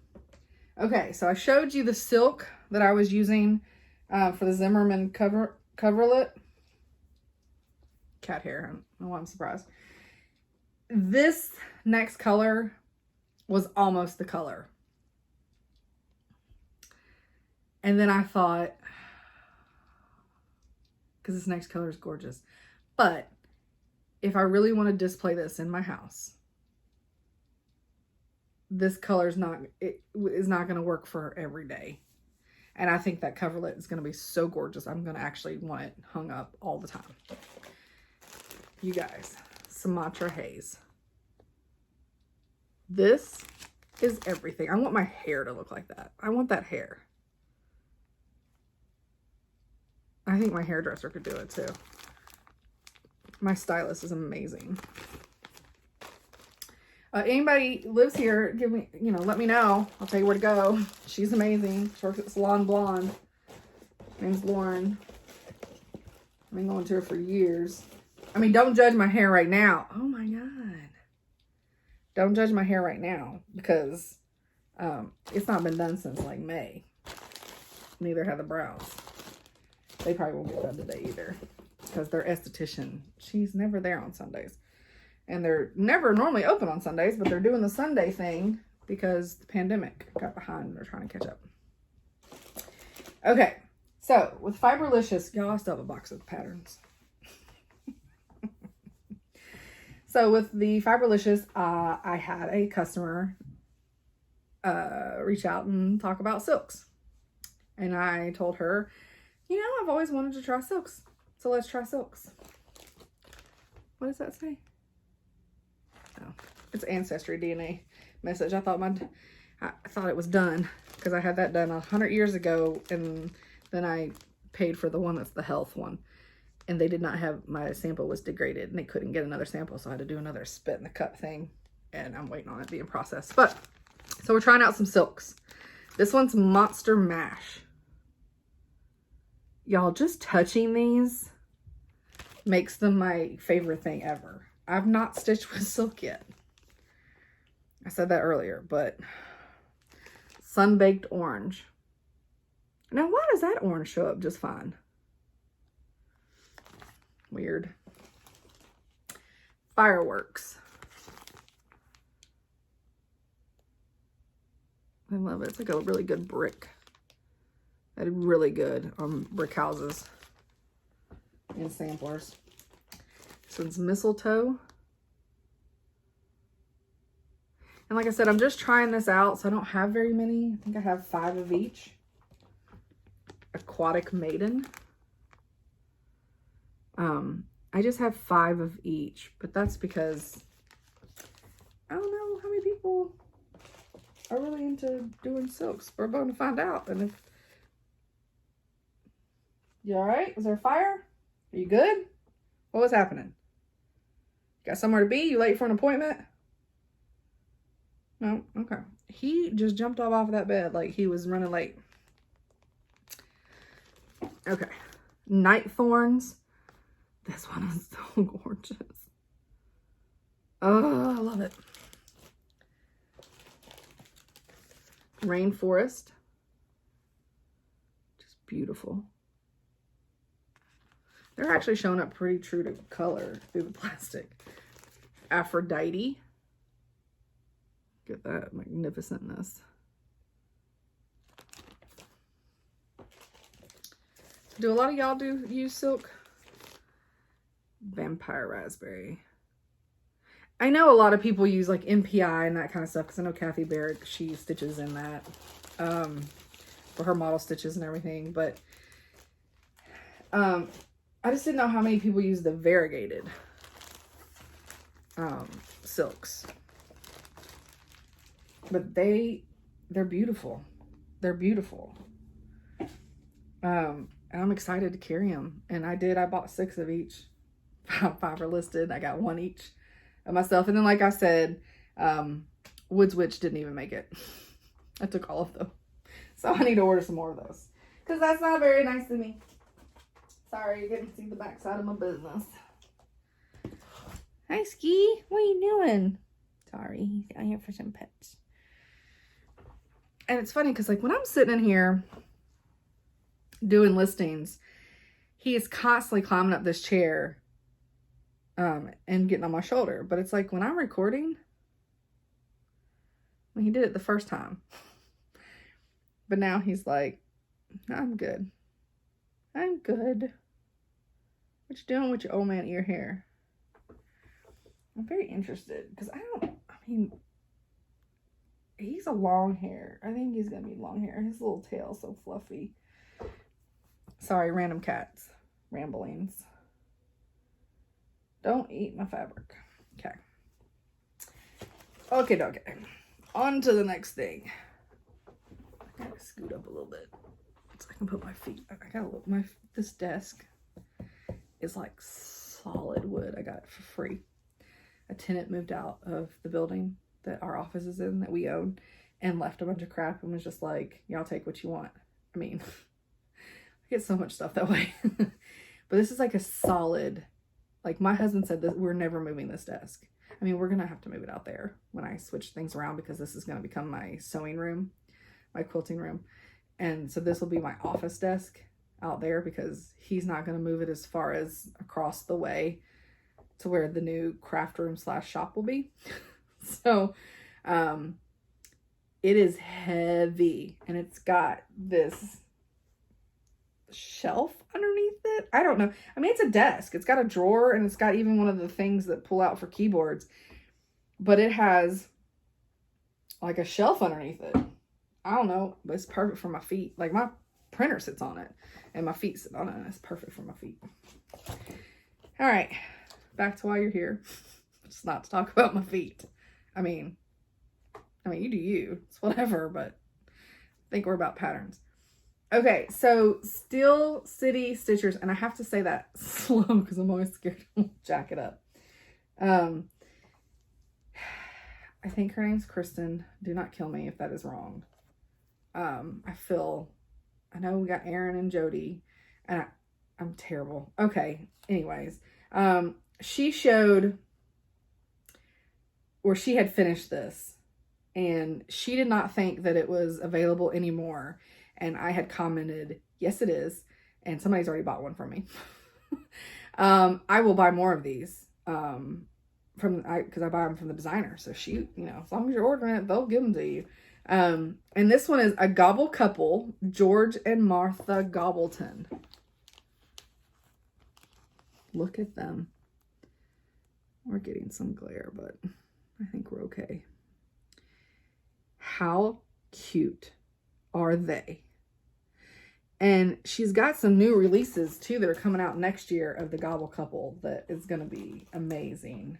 Okay, so I showed you the silk that I was using for the Zimmerman coverlet. Cat hair, I don't know why I'm surprised. This next color was almost the color. And then I thought, because this next color is gorgeous, but if I really want to display this in my house, this color is not going to work for every day. And I think that coverlet is going to be so gorgeous. I'm going to actually want it hung up all the time. You guys, Sumatra Haze. This is everything. I want my hair to look like that. I want that hair. I think my hairdresser could do it too. My stylist is amazing. Anybody lives here, give me, let me know. I'll tell you where to go. She's amazing. She works at Salon Blonde. Her name's Lauren. I've been going to her for years. I mean, don't judge my hair right now. Oh my God. Don't judge my hair right now because it's not been done since like May. Neither have the brows. They probably won't get done today either because their esthetician, she's never there on Sundays. And they're never normally open on Sundays, but they're doing the Sunday thing because the pandemic got behind and they're trying to catch up. Okay, so with Fiberlicious, y'all, I still have a box of patterns. So with the Fiberlicious, I had a customer reach out and talk about silks. And I told her, I've always wanted to try silks. So let's try silks. What does that say? Oh, it's Ancestry DNA message. I thought it was done because I had that done 100 years ago, and then I paid for the one that's the health one, and they did not have, my sample was degraded and they couldn't get another sample, so I had to do another spit in the cup thing, and I'm waiting on it being processed. But so we're trying out some silks. This one's Monster Mash. Y'all, just touching these makes them my favorite thing ever. I've not stitched with silk yet. I said that earlier, but Sun-Baked Orange. Now, why does that orange show up just fine? Weird. Fireworks. I love it. It's like a really good brick. I did really good on brick houses and samplers. This one's Mistletoe. And like I said, I'm just trying this out, so I don't have very many. I think I have 5 of each. Aquatic Maiden. I just have 5 of each, but that's because I don't know how many people are really into doing silks. We're going to find out. And if you all right? Was there a fire? Are you good? What was happening? Got somewhere to be? You late for an appointment? No? Okay. He just jumped off of that bed like he was running late. Okay. Night Thorns. This one is so gorgeous. Oh, I love it. Rainforest. Just beautiful. They're actually showing up pretty true to color through the plastic. Aphrodite. Get that magnificentness. Do a lot of y'all use silk? Vampire Raspberry. I know a lot of people use like MPI and that kind of stuff because I know Kathy Barrick, she stitches in that for her model stitches and everything. But I just didn't know how many people use the variegated silks. But they're beautiful. They're beautiful. And I'm excited to carry them. And I bought 6 of each. 5 are listed. I got 1 each of myself. And then, like I said, Woods Witch didn't even make it. I took all of them. So I need to order some more of those. Because that's not very nice to me. Sorry, you didn't see the backside of my business. Hi, Ski. What are you doing? Sorry, he's out here for some pets. And it's funny because, like, when I'm sitting in here doing listings, he is constantly climbing up this chair and getting on my shoulder. But it's like when I'm recording, when he did it the first time. But now he's like, I'm good. I'm good. What you doing with your old man ear hair? I'm very interested because I mean, he's a long hair. I think he's going to be long hair. His little tail's so fluffy. Sorry, random cats. Ramblings. Don't eat my fabric. Okay. Okay. On to the next thing. I gotta scoot up a little bit so I can put my feet. I gotta look. This desk is like solid wood. I got it for free. A tenant moved out of the building that our office is in that we own and left a bunch of crap and was just like, y'all take what you want. I mean, I get so much stuff that way. But this is like a solid, like my husband said that we're never moving this desk. I mean, we're going to have to move it out there when I switch things around because this is going to become my sewing room, my quilting room. And so this will be my office desk out there because he's not going to move it as far as across the way to where the new craft room / shop will be. So, it is heavy and it's got this shelf underneath it. I don't know. I mean, it's a desk. It's got a drawer and it's got even one of the things that pull out for keyboards, but it has like a shelf underneath it. I don't know, but it's perfect for my feet. Like my printer sits on it and my feet sit on it and it's perfect for my feet. All right. Back to why you're here. Just not to talk about my feet. I mean, you do you. It's whatever, but I think we're about patterns. Okay, so Steel City Stitchers, and I have to say that slow because I'm always scared to jack it up. I think her name's Kristen. Do not kill me if that is wrong. I know we got Aaron and Jody, and I'm terrible. Okay, anyways. She showed where she had finished this and she did not think that it was available anymore. And I had commented, yes, it is. And somebody's already bought one from me. I will buy more of these because I buy them from the designer. So she, as long as you're ordering it, they'll give them to you. And this one is a Gobble Couple, George and Martha Gobbleton. Look at them. We're getting some glare, but I think we're okay. How cute are they? And she's got some new releases too that are coming out next year of the Gobble Couple that is going to be amazing.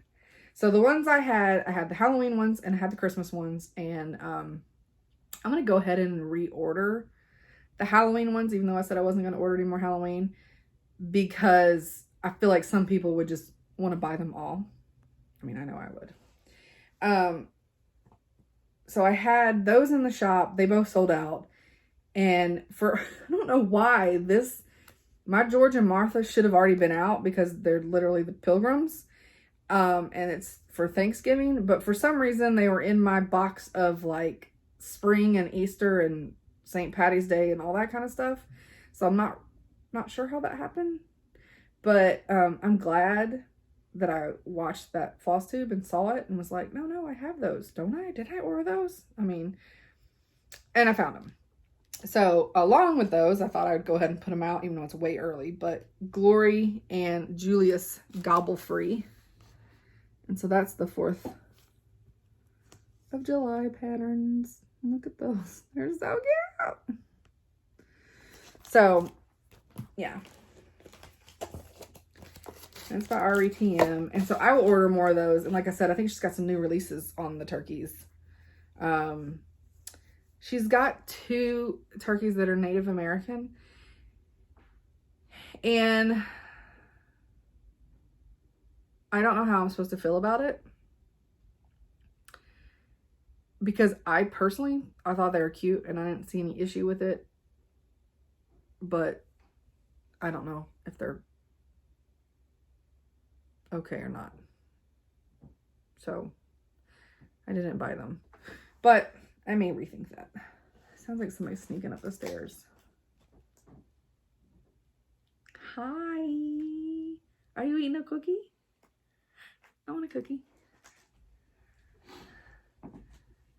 So the ones I had the Halloween ones and I had the Christmas ones, and I'm going to go ahead and reorder the Halloween ones, even though I said I wasn't going to order any more Halloween, because I feel like some people would just want to buy them all. I mean, I know I would. So I had those in the shop. They both sold out. And I don't know why my George and Martha should have already been out because they're literally the pilgrims. And it's for Thanksgiving, but for some reason they were in my box of like spring and Easter and St. Patty's Day and all that kind of stuff. So I'm not sure how that happened, but, I'm glad that I watched that Flosstube and saw it and was like, no, I have those. Don't I? Did I order those? I mean, and I found them. So along with those, I thought I would go ahead and put them out, even though it's way early, but Glory and Julius Gobble Free. And so that's the 4th of July patterns. Look at those. They're so cute. So, yeah. That's by RETM. And so I will order more of those. And like I said, I think she's got some new releases on the turkeys. She's got 2 turkeys that are Native American. And I don't know how I'm supposed to feel about it. Because I thought they were cute and I didn't see any issue with it. but I don't know if they're okay or not. So I didn't buy them, but I may rethink that. Sounds like somebody's sneaking up the stairs. Hi. Are you eating a cookie? I want a cookie.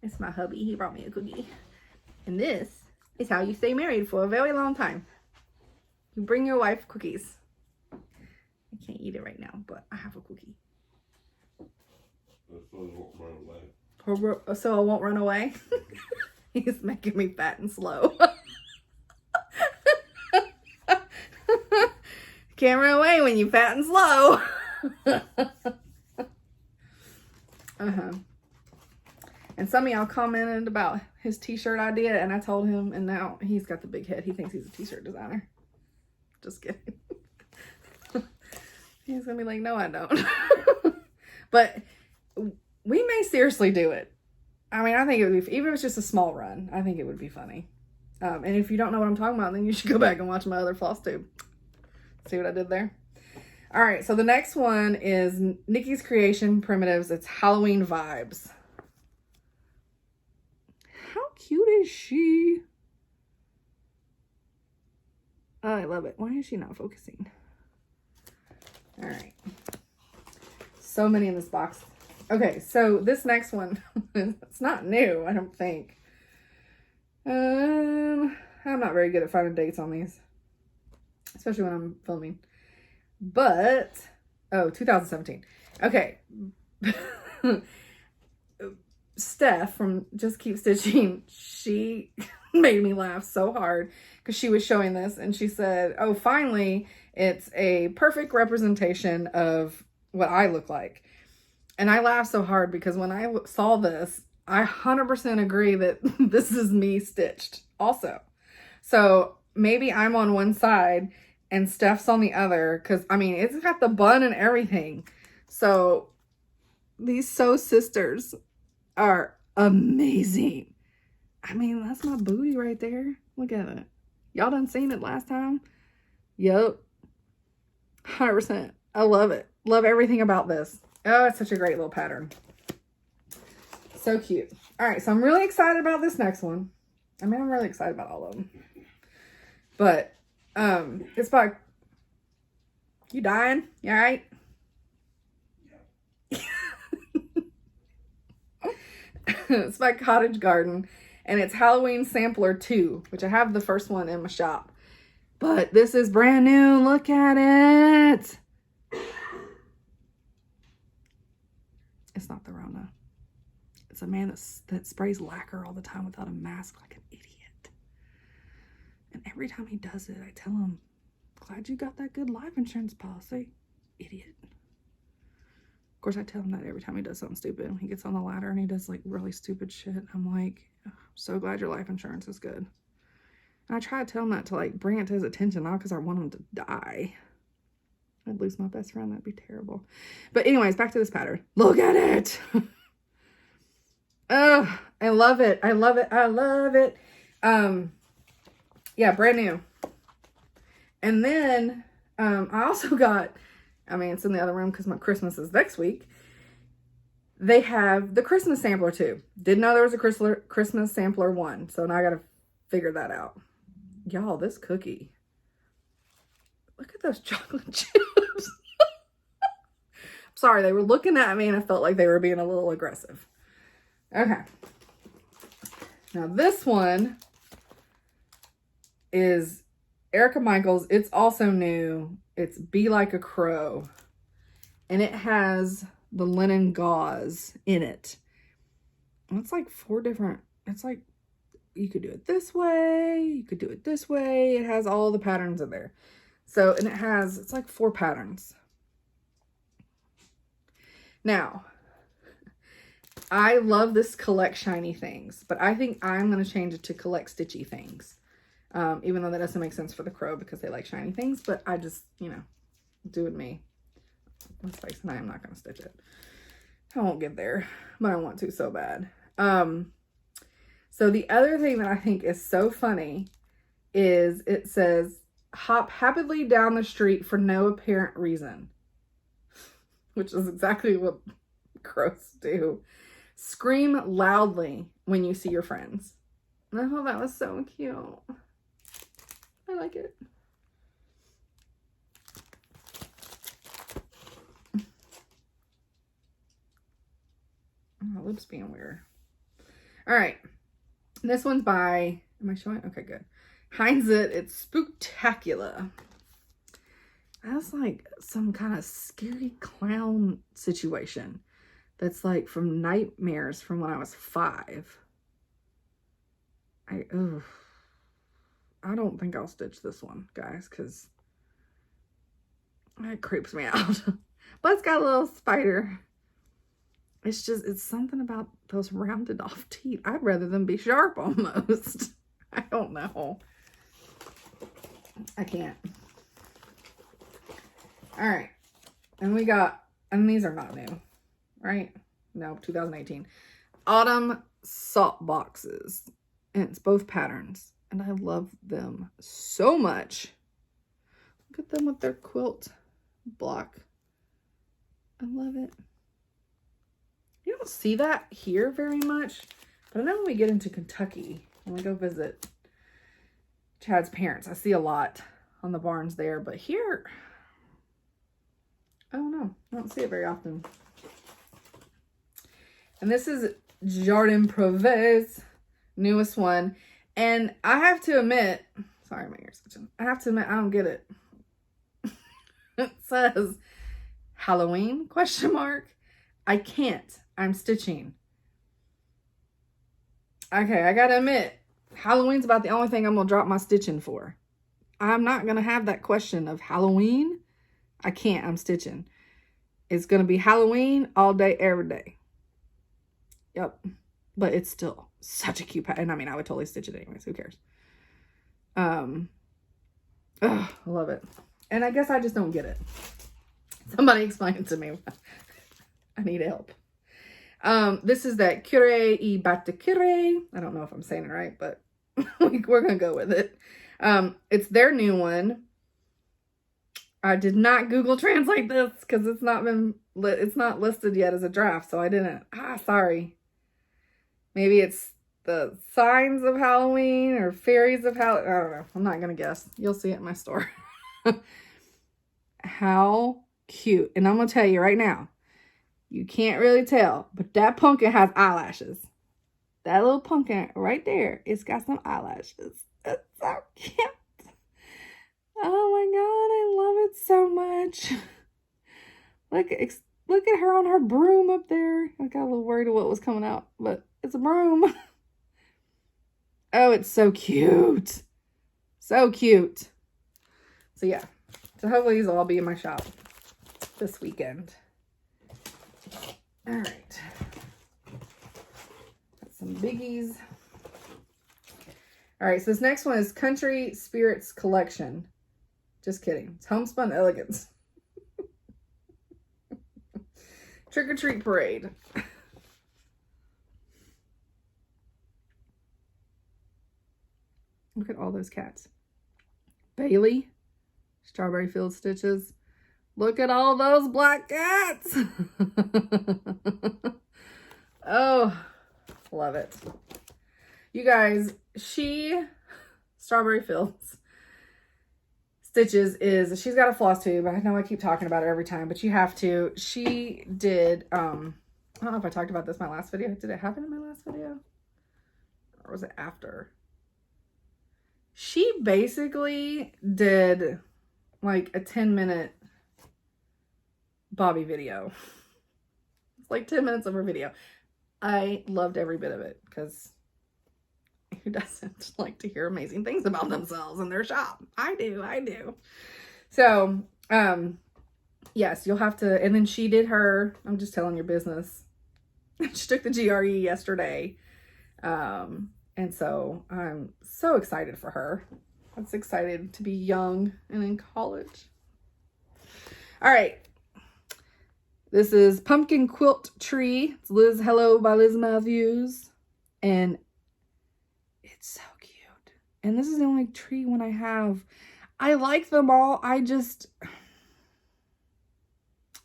It's my hubby. He brought me a cookie. And this is how you stay married for a very long time. You bring your wife cookies. I can't eat it right now, but I have a cookie. So I won't run away. So I won't run away? He's making me fat and slow. Can't run away when you fat and slow. And some of y'all commented about his t-shirt idea, and I told him, and now he's got the big head. He thinks he's a t-shirt designer. Just kidding. He's gonna be like, no, I don't. But we may seriously do it. I mean, I think it would be, even if it's just a small run, I think it would be funny. And if you don't know what I'm talking about, then you should go back and watch my other Flosstube. See what I did there? All right, so the next one is Nikki's Creation Primitives. It's Halloween Vibes. How cute is she? Oh, I love it. Why is she not focusing? All right. So many in this box. Okay, so this next one, it's not new, I don't think. I'm not very good at finding dates on these, especially when I'm filming. But, oh, 2017. Okay. Steph from Just Keep Stitching, she made me laugh so hard because she was showing this and she said, oh, finally, it's a perfect representation of what I look like. And I laughed so hard because when I saw this, I 100% agree that this is me stitched also. So maybe I'm on one side and Steph's on the other because, I mean, it's got the bun and everything. So these Sew Sisters are amazing. I mean, that's my booty right there. Look at it. Y'all done seen it last time? Yup. 100%. I love it. Love everything about this. Oh, it's such a great little pattern. So cute. All right, so I'm really excited about this next one. I mean, I'm really excited about all of them. But it's by... You dying? You all right? It's by Cottage Garden. And it's Halloween Sampler 2, which I have the first one in my shop. But this is brand new. Look at it. It's not the Rona. It's a man that sprays lacquer all the time without a mask like an idiot. And every time he does it, I tell him, glad you got that good life insurance policy, idiot. Of course, I tell him that every time he does something stupid. He gets on the ladder and he does like really stupid shit. I'm like, I'm so glad your life insurance is good. And I try to tell him that to like bring it to his attention, not because I want him to die. I'd lose my best friend. That'd be terrible. But anyways, back to this pattern. Look at it. Oh, I love it. I love it. I love it. Yeah, brand new. And then I also got, I mean, it's in the other room because my Christmas is next week. They have the Christmas sampler too. Didn't know there was a Christmas sampler 1. So now I got to figure that out. Y'all, this cookie. Look at those chocolate chips. Sorry, they were looking at me and I felt like they were being a little aggressive. Okay. Now this one is Erica Michaels. It's also new. It's Be Like a Crow. And it has the linen gauze in it. And it's like 4 different, it's like, you could do it this way. You could do it this way. It has all the patterns in there. So, and it has, it's like 4 patterns. Now, I love this collect shiny things, but I think I'm going to change it to collect stitchy things. Even though that doesn't make sense for the crow because they like shiny things, but I just, you know, doing me. Let's face it, I am not going to stitch it. I won't get there, but I want to so bad. So the other thing that I think is so funny is, it says, hop happily down the street for no apparent reason. Which is exactly what crows do. Scream loudly when you see your friends. And I thought that was so cute. I like it. My lips being weird. All right. This one's by, am I showing? Okay, good. Heinz It. It's Spooktacular. That's like some kind of scary clown situation. That's like from nightmares from when I was 5. I don't think I'll stitch this one, guys, because it creeps me out. But it's got a little spider. It's just, it's something about those rounded off teeth. I'd rather them be sharp almost. I don't know. I can't. All right. And we got, and these are not new, right? No, 2018. Autumn salt boxes. And it's both patterns. And I love them so much. Look at them with their quilt block. I love it. You don't see that here very much. But I know when we get into Kentucky, when we go visit Chad's parents, I see a lot on the barns there. But here, I don't know. I don't see it very often. And this is Jardin Proves, newest one. And I have to admit, sorry, my ear's itching. I have to admit, I don't get it. It says Halloween, question mark. I can't. I'm stitching. Okay, I gotta admit, Halloween's about the only thing I'm gonna drop my stitching for. I'm not gonna have that question of Halloween. I can't. I'm stitching. It's gonna be Halloween all day, every day. Yep. But it's still such a cute pattern. And I mean, I would totally stitch it anyways. Who cares? I love it. And I guess I just don't get it. Somebody explain it to me. I need help. This is that Cure y Batte Cure. I don't know if I'm saying it right, but we're going to go with it. It's their new one. I did not Google translate this because it's not listed yet as a draft, so I didn't. Sorry. Maybe it's the signs of Halloween or fairies of Halloween. I don't know. I'm not going to guess. You'll see it in my store. How cute. And I'm going to tell you right now, you can't really tell, but that pumpkin has eyelashes. That little pumpkin right there, it's got some eyelashes. That's so cute. Oh my God, I love it so much. Look at her on her broom up there. I got a little worried of what was coming out, but it's a broom. Oh, it's so cute. So cute. So yeah. So hopefully these will all be in my shop this weekend. All right. Got some biggies. All right. So this next one is Country Spirits Collection. Just kidding. It's Homespun Elegance. Trick or Treat Parade. Look at all those cats. Bailey. Strawberry Field Stitches. Look at all those black cats. Oh, love it. You guys, Strawberry Fields Stitches she's got a floss tube. I know I keep talking about it every time, but you have to. She did, I don't know if I talked about this in my last video. Did it happen in my last video? Or was it after? She basically did like a 10-minute Bobby video. It's like 10 minutes of her video. I loved every bit of it because who doesn't like to hear amazing things about themselves in their shop? I do. So, yes, you'll have to, and then she did I'm just telling your business. She took the GRE yesterday. And so I'm so excited for her. I was excited to be young and in college. All right. This is Pumpkin Quilt Tree. It's Hello by Liz Matthews. And it's so cute. And this is the only tree one I have. I like them all. Actually,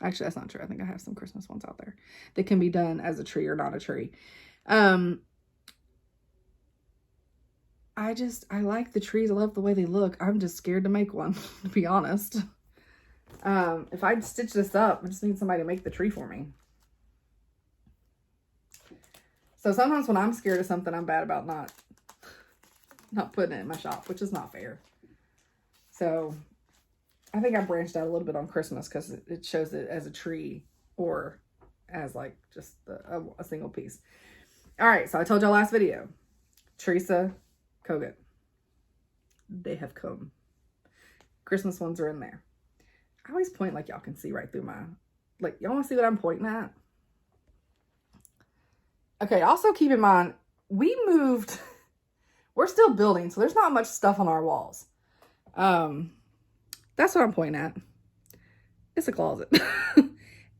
that's not true. I think I have some Christmas ones out there that can be done as a tree or not a tree. I like the trees. I love the way they look. I'm just scared to make one, to be honest. If I'd stitch this up, I just need somebody to make the tree for me. So sometimes when I'm scared of something, I'm bad about not putting it in my shop, which is not fair. So I think I branched out a little bit on Christmas because it shows it as a tree or as like just a single piece. All right, so I told y'all last video, Teresa Kogut. They have come. Christmas ones are in there. I always point like y'all can see right through like y'all want to see what I'm pointing at? Okay, also keep in mind, we moved, we're still building, so there's not much stuff on our walls. That's what I'm pointing at. It's a closet.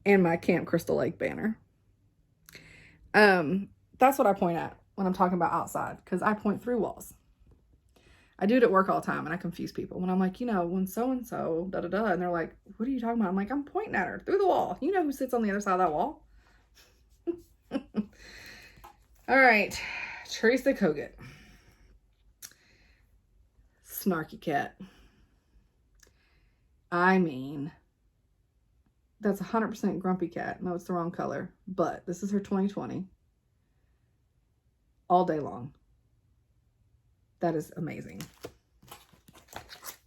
And my Camp Crystal Lake banner. That's what I point at when I'm talking about outside, because I point through walls. I do it at work all the time, and I confuse people. When I'm like, when so-and-so, da-da-da, and they're like, what are you talking about? I'm like, I'm pointing at her through the wall. You know who sits on the other side of that wall? All right, Teresa Kogut. Snarky cat. I mean, that's 100% grumpy cat. No, it's the wrong color, but this is her 2020. All day long. That is amazing.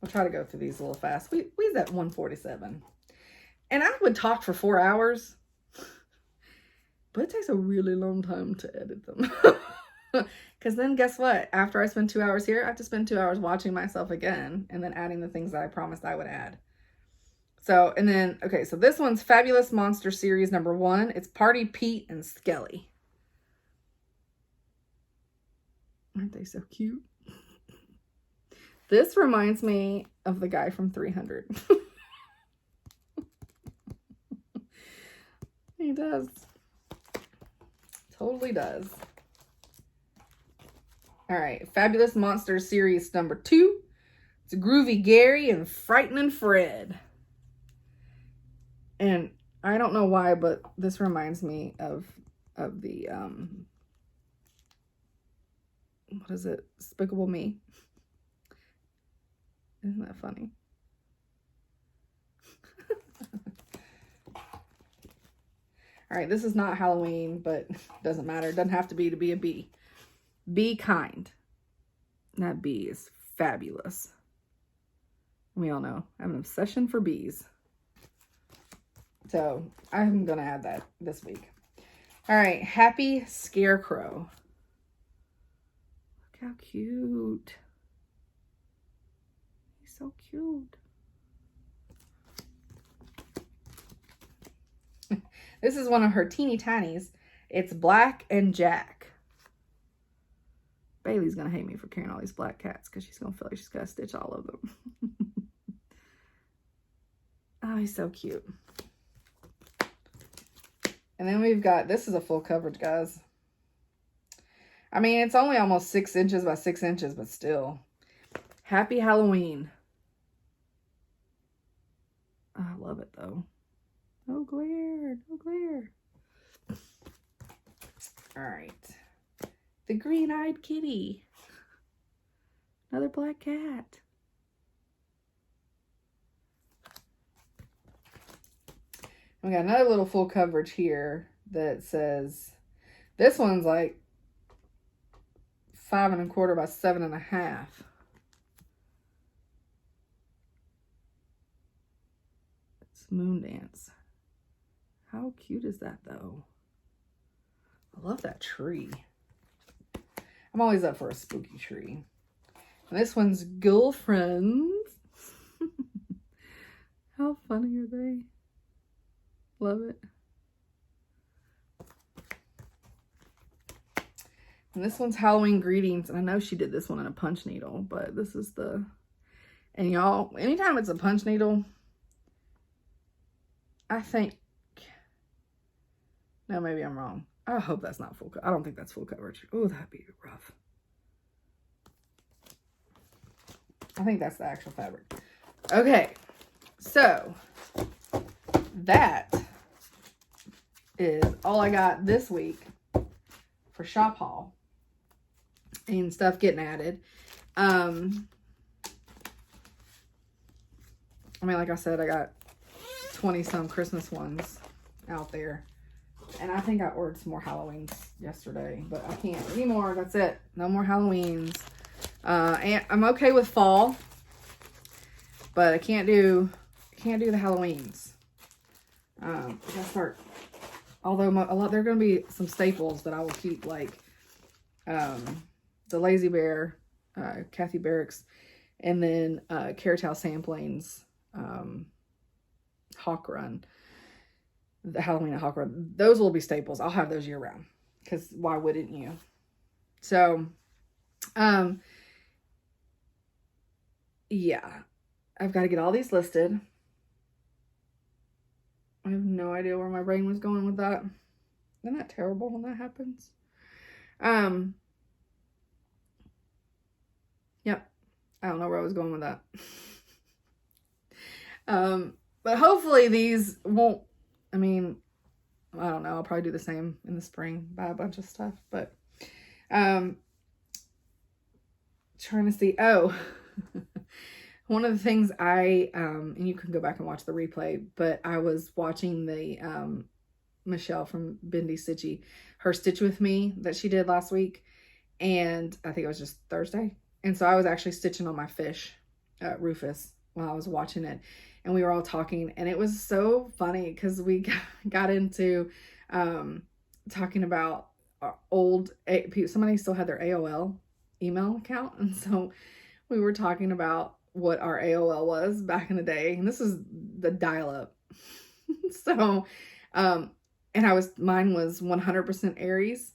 I'll try to go through these a little fast. We's at 147. And I would talk for 4 hours, but it takes a really long time to edit them. Because then guess what? After I spend 2 hours here, I have to spend 2 hours watching myself again and then adding the things that I promised I would add. So, and then, okay, so this one's Fabulous Monster Series #1. It's Party Pete and Skelly. Aren't they so cute? This reminds me of the guy from 300. He does. Totally does. All right, Fabulous Monster Series #2. It's Groovy Gary and Frightening Fred. And I don't know why, but this reminds me of the, what is it? Despicable Me. Isn't that funny? All right, this is not Halloween, but doesn't matter. It doesn't have to be a bee. Be kind. That bee is fabulous. We all know I have an obsession for bees. So I'm going to add that this week. All right, Happy Scarecrow. Look how cute. He's so cute. This is one of her teeny tinies. It's Black and Jack. Bailey's going to hate me for carrying all these black cats because she's going to feel like she's got to stitch all of them. Oh, he's so cute. And then we've got, this is a full coverage, guys. I mean, it's only almost 6 inches by 6 inches, but still. Happy Halloween. Oh, I love it, though. No glare, no glare. All right. The Green-Eyed Kitty. Another black cat. We got another little full coverage here that says, this one's like 5 1/4 by 7.5. It's Moondance. How cute is that, though? I love that tree. I'm always up for a spooky tree. And this one's Girlfriends. How funny are they? Love it. And this one's Halloween Greetings. And I know she did this one in a punch needle, but this is the... And y'all, anytime it's a punch needle, I think... No, maybe I'm wrong. I hope that's not full coverage. I don't think that's full coverage. Oh, that'd be rough. I think that's the actual fabric. Okay, so that is all I got this week for shop haul and stuff getting added. I mean, like I said, I got 20 some Christmas ones out there, and I think I ordered some more Halloweens yesterday, but I can't anymore. That's it. No more Halloweens. And I'm okay with fall, but I can't do the Halloweens. I gotta start. Although there are gonna be some staples that I will keep, like the Lazy Bear, Kathy Barracks, and then Carrotel Samplings, Hawk Run, the Halloween at Hawk Run. Those will be staples. I'll have those year round, because why wouldn't you? So, yeah, I've got to get all these listed. I have no idea where my brain was going with that. Isn't that terrible when that happens? Yep. I don't know where I was going with that. But hopefully these won't, I mean, I don't know. I'll probably do the same in the spring, buy a bunch of stuff, but, trying to see, one of the things and you can go back and watch the replay, but I was watching the, Michelle from Bendy Stitchy, her Stitch With Me that she did last week. And I think it was just Thursday. And so I was actually stitching on my fish, Rufus, while I was watching it. And we were all talking, and it was so funny because we got into talking about somebody still had their AOL email account. And so we were talking about what our AOL was back in the day. And this is the dial-up. So, and mine was 100% Aries.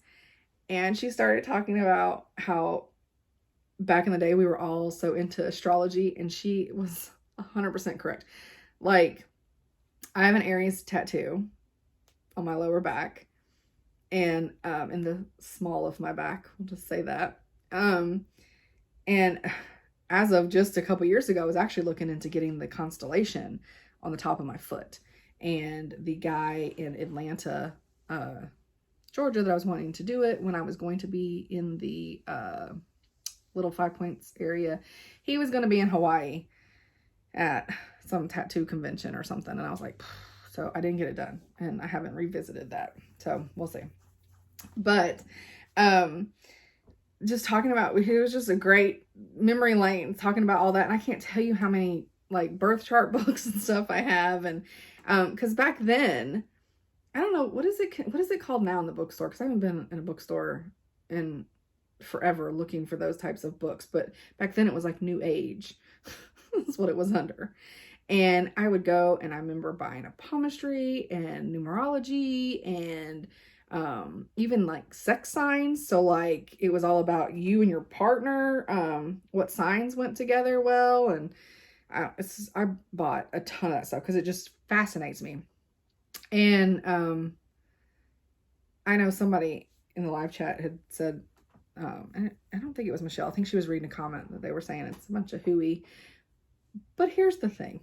And she started talking about how back in the day we were all so into astrology, and she was 100% correct. Like, I have an Aries tattoo on my lower back and in the small of my back, we'll just say that. And as of just a couple years ago, I was actually looking into getting the constellation on the top of my foot. And the guy in Atlanta, Georgia, that I was wanting to do it when I was going to be in the Little 5 Points area, he was going to be in Hawaii at some tattoo convention or something. And I was like, so I didn't get it done, and I haven't revisited that. So we'll see. But just talking about, it was just a great memory lane talking about all that. And I can't tell you how many like birth chart books and stuff I have. And because back then, I don't know, what is it called now in the bookstore? Because I haven't been in a bookstore in forever looking for those types of books. But back then it was like New Age. That's what it was under. And I would go, and I remember buying a palmistry and numerology and even like sex signs. So like it was all about you and your partner, what signs went together well. And I bought a ton of that stuff because it just fascinates me. And I know somebody in the live chat had said, and I don't think it was Michelle, I think she was reading a comment that they were saying it's a bunch of hooey. But here's the thing.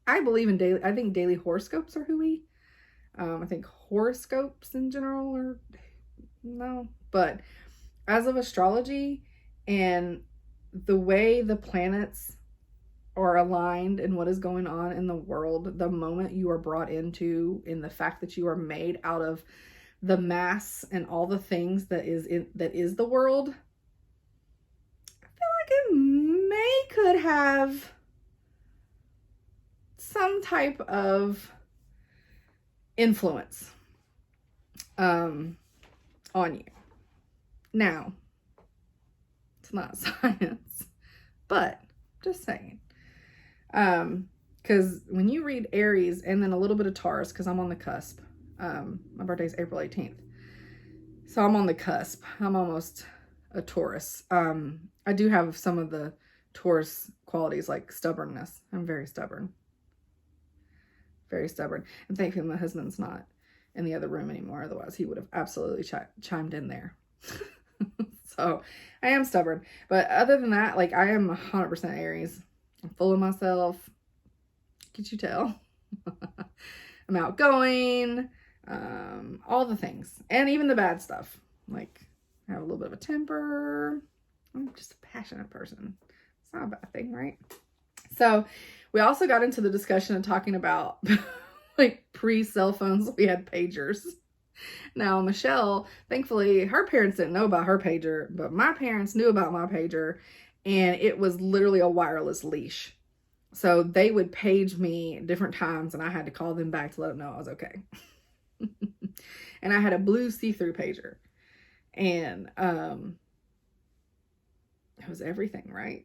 I think daily horoscopes are hooey. I think horoscopes in general are no. But as of astrology and the way the planets are aligned and what is going on in the world, the moment you are brought into, in the fact that you are made out of the mass and all the things that is the world, I feel like it could have some type of influence on you. Now, it's not science, but just saying. Because when you read Aries and then a little bit of Taurus, because I'm on the cusp. My birthday's April 18th. So I'm on the cusp. I'm almost a Taurus. I do have some of the Taurus qualities, like stubbornness. I'm very stubborn. Very stubborn. And thankfully my husband's not in the other room anymore. Otherwise he would have absolutely chimed in there. So I am stubborn. But other than that, like I am 100% Aries. I'm full of myself. Can't you tell? I'm outgoing, all the things. And even the bad stuff. Like I have a little bit of a temper. I'm just a passionate person. It's not a bad thing, right? So we also got into the discussion of talking about like pre-cell phones, we had pagers. Now, Michelle, thankfully, her parents didn't know about her pager, but my parents knew about my pager, and it was literally a wireless leash. So they would page me different times, and I had to call them back to let them know I was okay. And I had a blue see-through pager, and it was everything, right?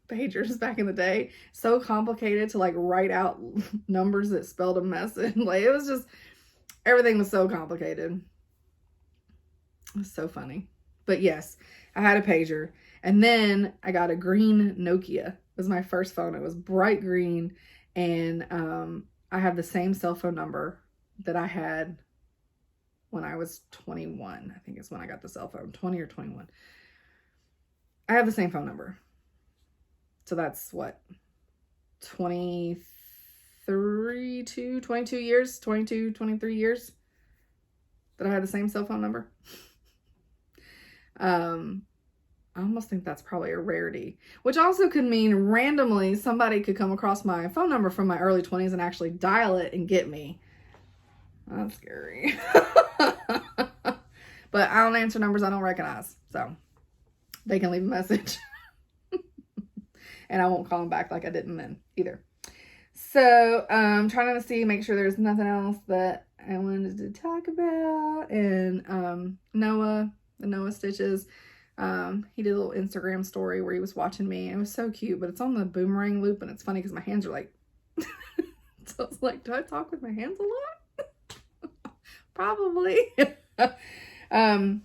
Pagers back in the day, so complicated to like write out numbers that spelled a message. Like it was just, everything was so complicated. It was so funny. But yes, I had a pager, and then I got a green Nokia. It was my first phone. It was bright green, and I have the same cell phone number that I had when I was 21. I think is when I got the cell phone, 20 or 21. I have the same phone number. So that's what, 23 to 22 years, 22, 23 years that I had the same cell phone number. I almost think that's probably a rarity, which also could mean randomly somebody could come across my phone number from my early 20s and actually dial it and get me. That's scary. But I don't answer numbers I don't recognize, so they can leave a message. And I won't call them back like I didn't then either. So trying to see, make sure there's nothing else that I wanted to talk about. And Noah, the Noah Stitches, he did a little Instagram story where he was watching me. And it was so cute, but it's on the boomerang loop, and it's funny because my hands are like, so it's like, do I talk with my hands a lot? Probably. I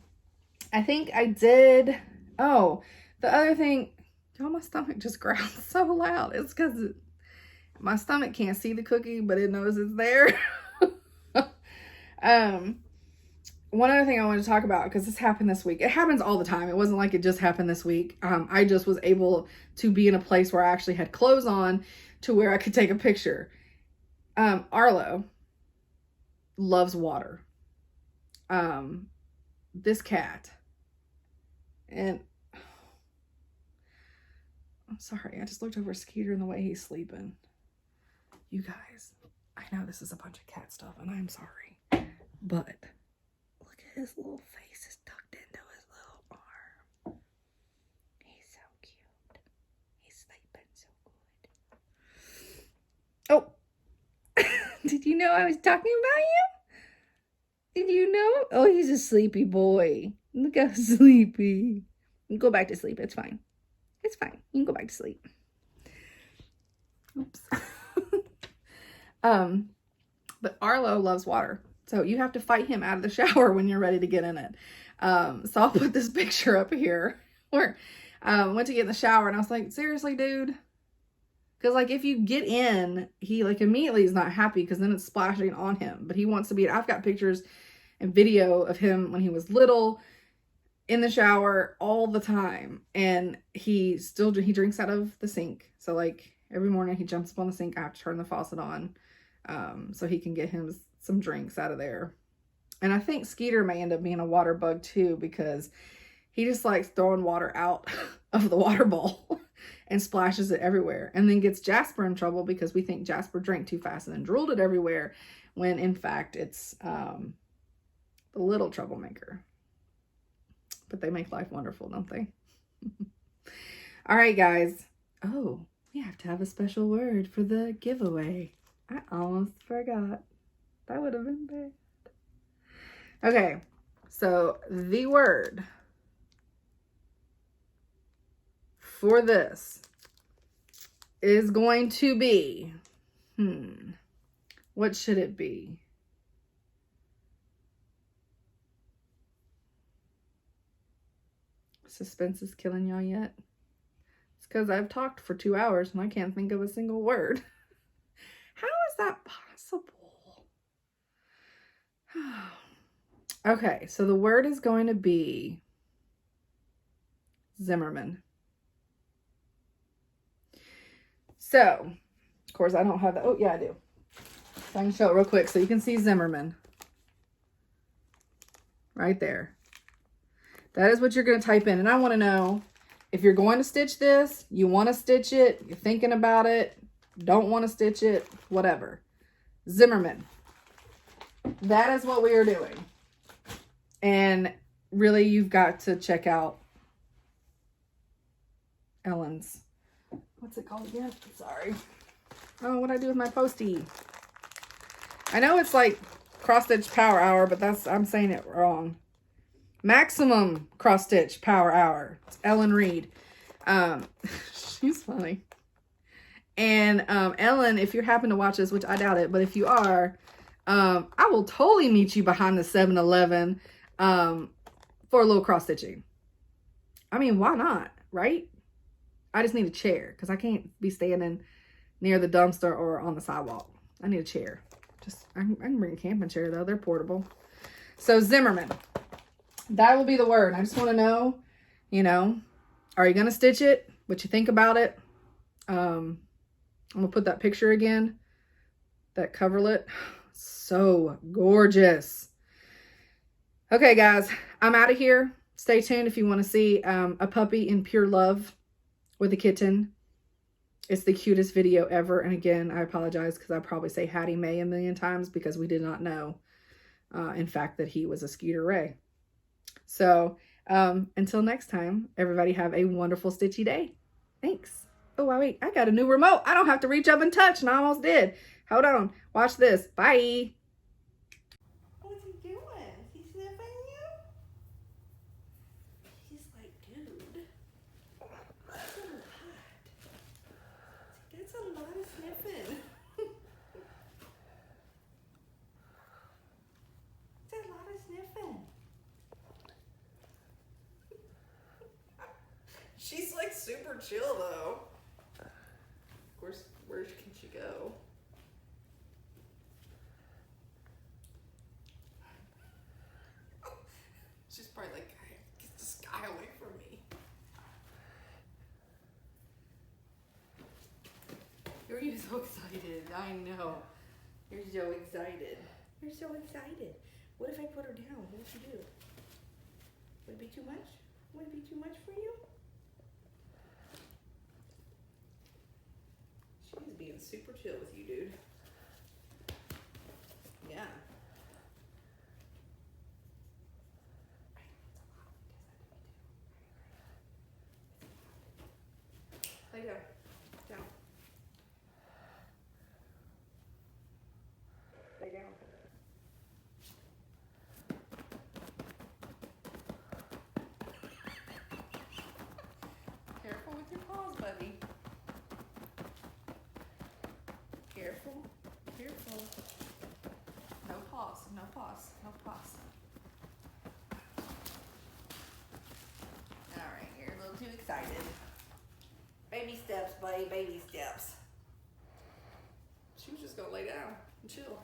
think I did. Oh, the other thing, y'all, my stomach just growls so loud. It's because my stomach can't see the cookie, but it knows it's there. One other thing I wanted to talk about, because this happened this week. It happens all the time. It wasn't like it just happened this week. I just was able to be in a place where I actually had clothes on to where I could take a picture. Arlo loves water. This cat, and I'm sorry, I just looked over Skeeter and the way he's sleeping. You guys, I know this is a bunch of cat stuff, and I'm sorry, but look at his little face is tucked into his little arm. He's so cute. He's sleeping so good. Oh, did you know I was talking about you? Did you know? Oh, he's a sleepy boy. Look how sleepy. You can go back to sleep. It's fine. It's fine. You can go back to sleep. Oops. But Arlo loves water. So you have to fight him out of the shower when you're ready to get in it. So I'll put this picture up here where went to get in the shower, and I was like, seriously, dude? Because like if you get in, he like immediately is not happy because then it's splashing on him. But he wants to be, I've got pictures and video of him when he was little in the shower all the time, and he drinks out of the sink. So like every morning he jumps up on the sink. I have to turn the faucet on so he can get him some drinks out of there. And I think Skeeter may end up being a water bug too, because he just likes throwing water out of the water bowl and splashes it everywhere, and then gets Jasper in trouble because we think Jasper drank too fast and then drooled it everywhere, when in fact it's the little troublemaker. But they make life wonderful, don't they? All right, guys. Oh, we have to have a special word for the giveaway. I almost forgot. That would have been bad. Okay, so the word for this is going to be, what should it be? Suspense is killing y'all yet? It's because I've talked for 2 hours and I can't think of a single word. How is that possible? Okay, so the word is going to be Zimmerman. So, of course, I don't have that. Oh, yeah, I do. So I can show it real quick so you can see Zimmerman. Right there. That is what you're going to type in. And I want to know if you're going to stitch this, you want to stitch it, you're thinking about it, don't want to stitch it, whatever. Zimmerman. That is what we are doing. And really, you've got to check out Ellen's. What's it called again? Sorry. Oh, what'd I do with my postie? I know it's like cross stitch power hour, but I'm saying it wrong. Maximum cross stitch power hour. It's Ellen Reed. She's funny. And Ellen, if you happen to watch this, which I doubt it, but if you are, I will totally meet you behind the 7-Eleven for a little cross stitching. I mean, why not, right? I just need a chair because I can't be standing near the dumpster or on the sidewalk. I need a chair. I can bring a camping chair though. They're portable. So Zimmerman, that will be the word. I just want to know, you know, are you going to stitch it? What you think about it? I'm going to put that picture again. That coverlet. So gorgeous. Okay, guys, I'm out of here. Stay tuned if you want to see a puppy in pure love with a kitten. It's the cutest video ever. And again, I apologize because I probably say Hattie Mae a million times because we did not know, in fact, that he was a Skeeter Ray. So until next time, everybody have a wonderful stitchy day. Thanks. Oh, wait, I got a new remote. I don't have to reach up and touch, and I almost did. Hold on. Watch this. Bye. What's he doing? Is he sniffing you? He's like, dude, that's a lot. That's a lot of sniffing. That's a lot of sniffing. She's like super chill though. Of course, where can she go? She's probably like, get this guy away from me. You're so excited. I know. You're so excited. You're so excited. What if I put her down? What would you do? Would it be too much? Would it be too much for you? She's being super chill with you, dude. Yeah. Lay down. Down. Lay down. Careful with your paws, buddy. Careful. Careful. No paws. No paws. No paws. All right, you're a little too excited. Baby steps, buddy. Baby steps. She was just gonna lay down and chill.